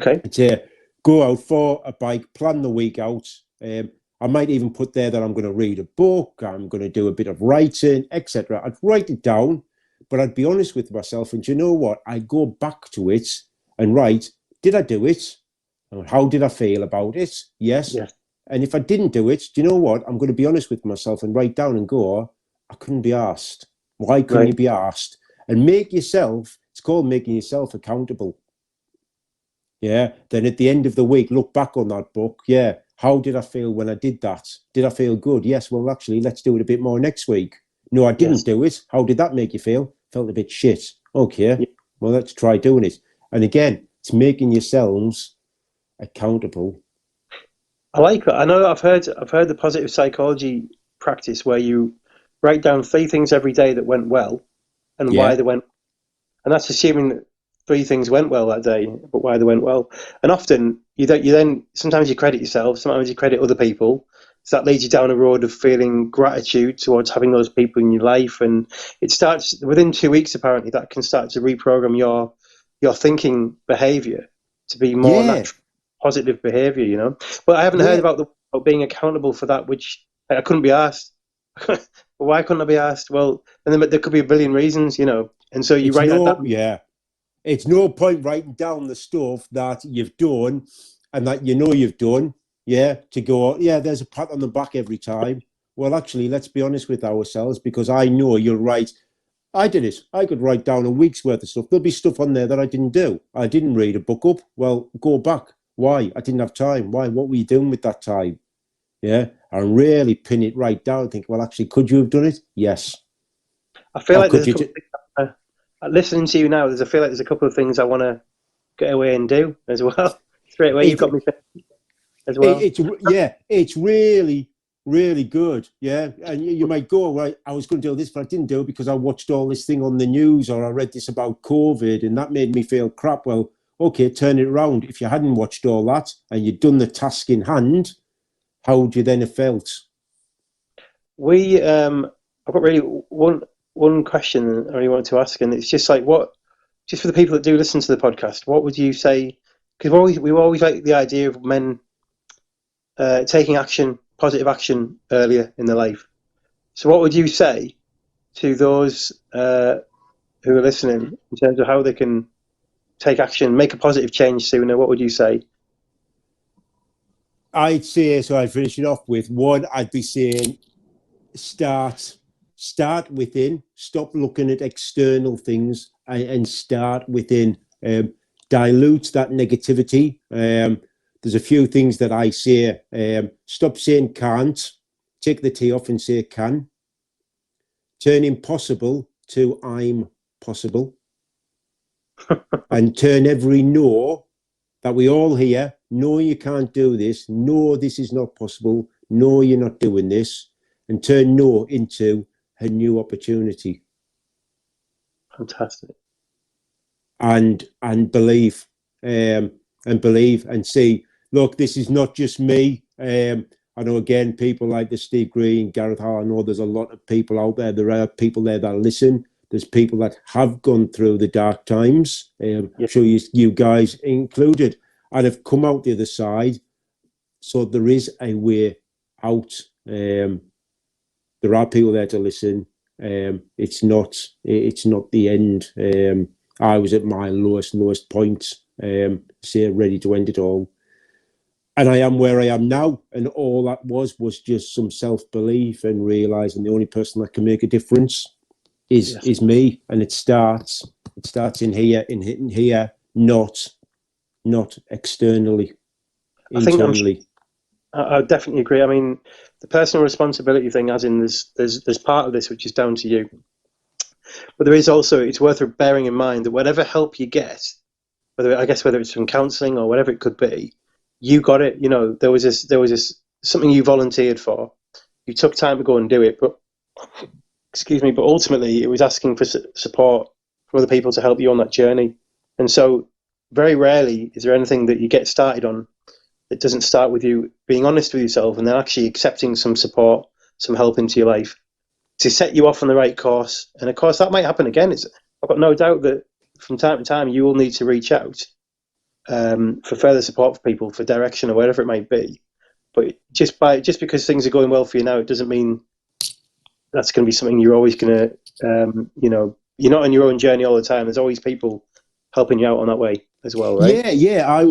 Okay. And say, go out for a bike, plan the week out. I might even put there that I'm going to read a book, I'm going to do a bit of writing, etc. I'd write it down, but I'd be honest with myself. And you know what? I'd go back to it and write, did I do it? And how did I feel about it? Yes. And if I didn't do it, do you know what? I'm going to be honest with myself and write down and go, I couldn't be asked. Why couldn't you be asked? And it's called making yourself accountable. Yeah. Then at the end of the week, look back on that book. Yeah. How did I feel when I did that? Did I feel good? Yes. Well, actually, let's do it a bit more next week. No, I didn't do it. How did that make you feel? Felt a bit shit. Okay. Yeah. Well, let's try doing it. And again, it's making yourselves accountable. I like that. I know I've heard the positive psychology practice where you write down 3 things every day that went well and why they went. And that's assuming that 3 things went well that day, but why they went well. And often sometimes you credit yourself, sometimes you credit other people. So that leads you down a road of feeling gratitude towards having those people in your life. And it starts within 2 weeks, apparently, that can start to reprogram your thinking behavior to be more natural, positive behavior, you know. But I haven't heard about being accountable for that, which I couldn't be asked. But why couldn't I be asked? Well, and then there could be a billion reasons, you know. And so you write that down. Yeah. It's no point writing down the stuff that you've done and that you know you've done, to go, there's a pat on the back every time. Well, actually, let's be honest with ourselves, because I know you're right. I did it. I could write down a week's worth of stuff. There'll be stuff on there that I didn't do. I didn't read a book up. Well, go back. Why? I didn't have time. Why? What were you doing with that time? Yeah. And really pin it right down and think, well, actually, could you have done it? Yes. I feel like there's listening to you now, I feel like there's a couple of things I want to get away and do as well. Straight away, you've got me as well. It's really, really good. Yeah. And you might go, right, I was going to do this, but I didn't do it because I watched all this thing on the news or I read this about COVID and that made me feel crap. Well, okay, turn it around. If you hadn't watched all that and you'd done the task in hand, how would you then have felt? I've got really one question I really wanted to ask, and it's just like, just for the people that do listen to the podcast, what would you say? Because we always like the idea of men taking action, positive action earlier in their life. So what would you say to those who are listening in terms of how they can take action, make a positive change sooner? What would you say? I'd say, so I'd finish it off with one, I'd be saying start within, stop looking at external things and start within. Dilute that negativity. There's a few things that I say. Stop saying can't. Take the T off and say can. Turn impossible to I'm possible. And turn every no that we all hear, no, you can't do this. No, this is not possible. No, you're not doing this. And turn no into a new opportunity. Fantastic. And believe. and believe and see, look, this is not just me. I know, again, people like the Steve Green, Gareth Hall, I know there's a lot of people out there. There are people there that listen. There's people that have gone through the dark times. I'm sure you guys included, and have come out the other side. So there is a way out. There are people there to listen. It's not the end. I was at my lowest point, ready to end it all. And I am where I am now. And all that was just some self-belief and realizing the only person that can make a difference is me. And it starts in here, in hitting here, not externally, internally. I definitely agree. I mean, the personal responsibility thing, as in there's part of this which is down to you, but there is also, it's worth bearing in mind that whatever help you get, whether it's from counselling or whatever it could be, you got it. You know, there was this something you volunteered for, you took time to go and do it, but ultimately it was asking for support from other people to help you on that journey. And so very rarely is there anything that you get started on that doesn't start with you being honest with yourself and then actually accepting some support, some help into your life to set you off on the right course. And of course, that might happen again. I've got no doubt that from time to time you will need to reach out for further support for people, for direction or whatever it might be. But just because things are going well for you now, it doesn't mean that's going to be something you're always going to, you're not on your own journey all the time. There's always people helping you out on that way as well, right? Yeah. I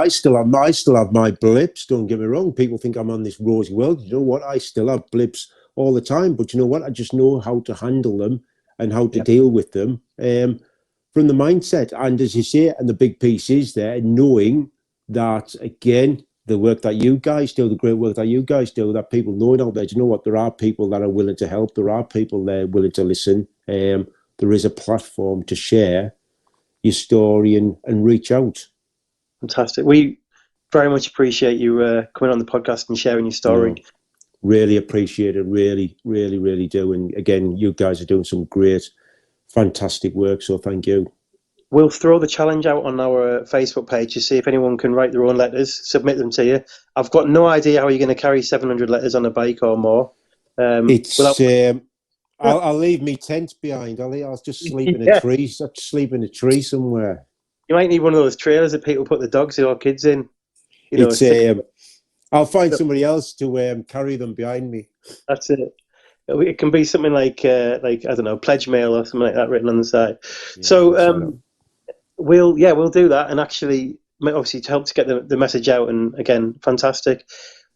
still have my blips. Don't get me wrong. People think I'm on this rosy world. You know what? I still have blips all the time. But you know what? I just know how to handle them and how to deal with them from the mindset. And as you say, and the big piece is there, knowing that, again, the work that you guys do, the great work that you guys do, that people know it out there. Do you know what? There are people that are willing to help. There are people there willing to listen. There is a platform to share your story and reach out. Fantastic. We very much appreciate you coming on the podcast and sharing your story. Really appreciate it. Really, really, really do. And again, you guys are doing some great, fantastic work. So thank you. We'll throw the challenge out on our Facebook page to see if anyone can write their own letters, submit them to you. I've got no idea how you're going to carry 700 letters on a bike or more. I'll leave me tent behind. I'll just sleep in a tree. I'll sleep in a tree somewhere. You might need one of those trailers that people put the dogs or kids in. I'll find somebody else to carry them behind me. That's it. It can be something like I don't know, pledge mail or something like that written on the side. Yeah, so we'll do that, and actually, obviously, to help to get the message out. And again, fantastic.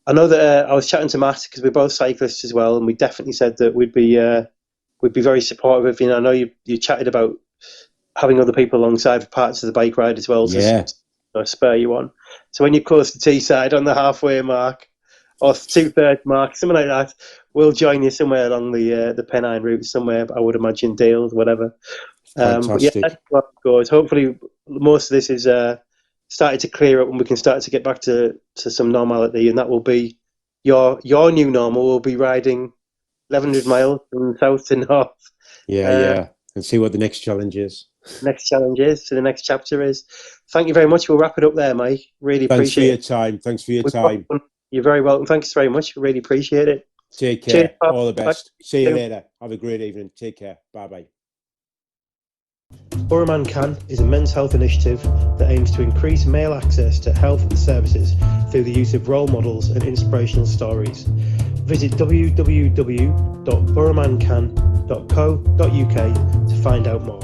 I know that I was chatting to Matt because we're both cyclists as well, and we definitely said that we'd be very supportive of you. I know you chatted about having other people alongside for parts of the bike ride as well to spur you on. So when you're close to Teesside on the halfway mark or 2/3 mark, something like that, we'll join you somewhere along the Pennine route somewhere. I would imagine Dales, whatever. Fantastic. That's what it goes. Hopefully, most of this is started to clear up, and we can start to get back to some normality, and that will be your new normal. Will be riding 1,100 miles from south to north. And see what the next challenge is. So the next chapter is. Thank you very much. We'll wrap it up there, Mike. Really appreciate it. Thanks for your time. You're very welcome. Thanks very much. Really appreciate it. Take care. Cheers, all the best. See you later. Have a great evening. Take care. Bye-bye. Borough Man Can is a men's health initiative that aims to increase male access to health services through the use of role models and inspirational stories. Visit www.boroughmancan.co.uk to find out more.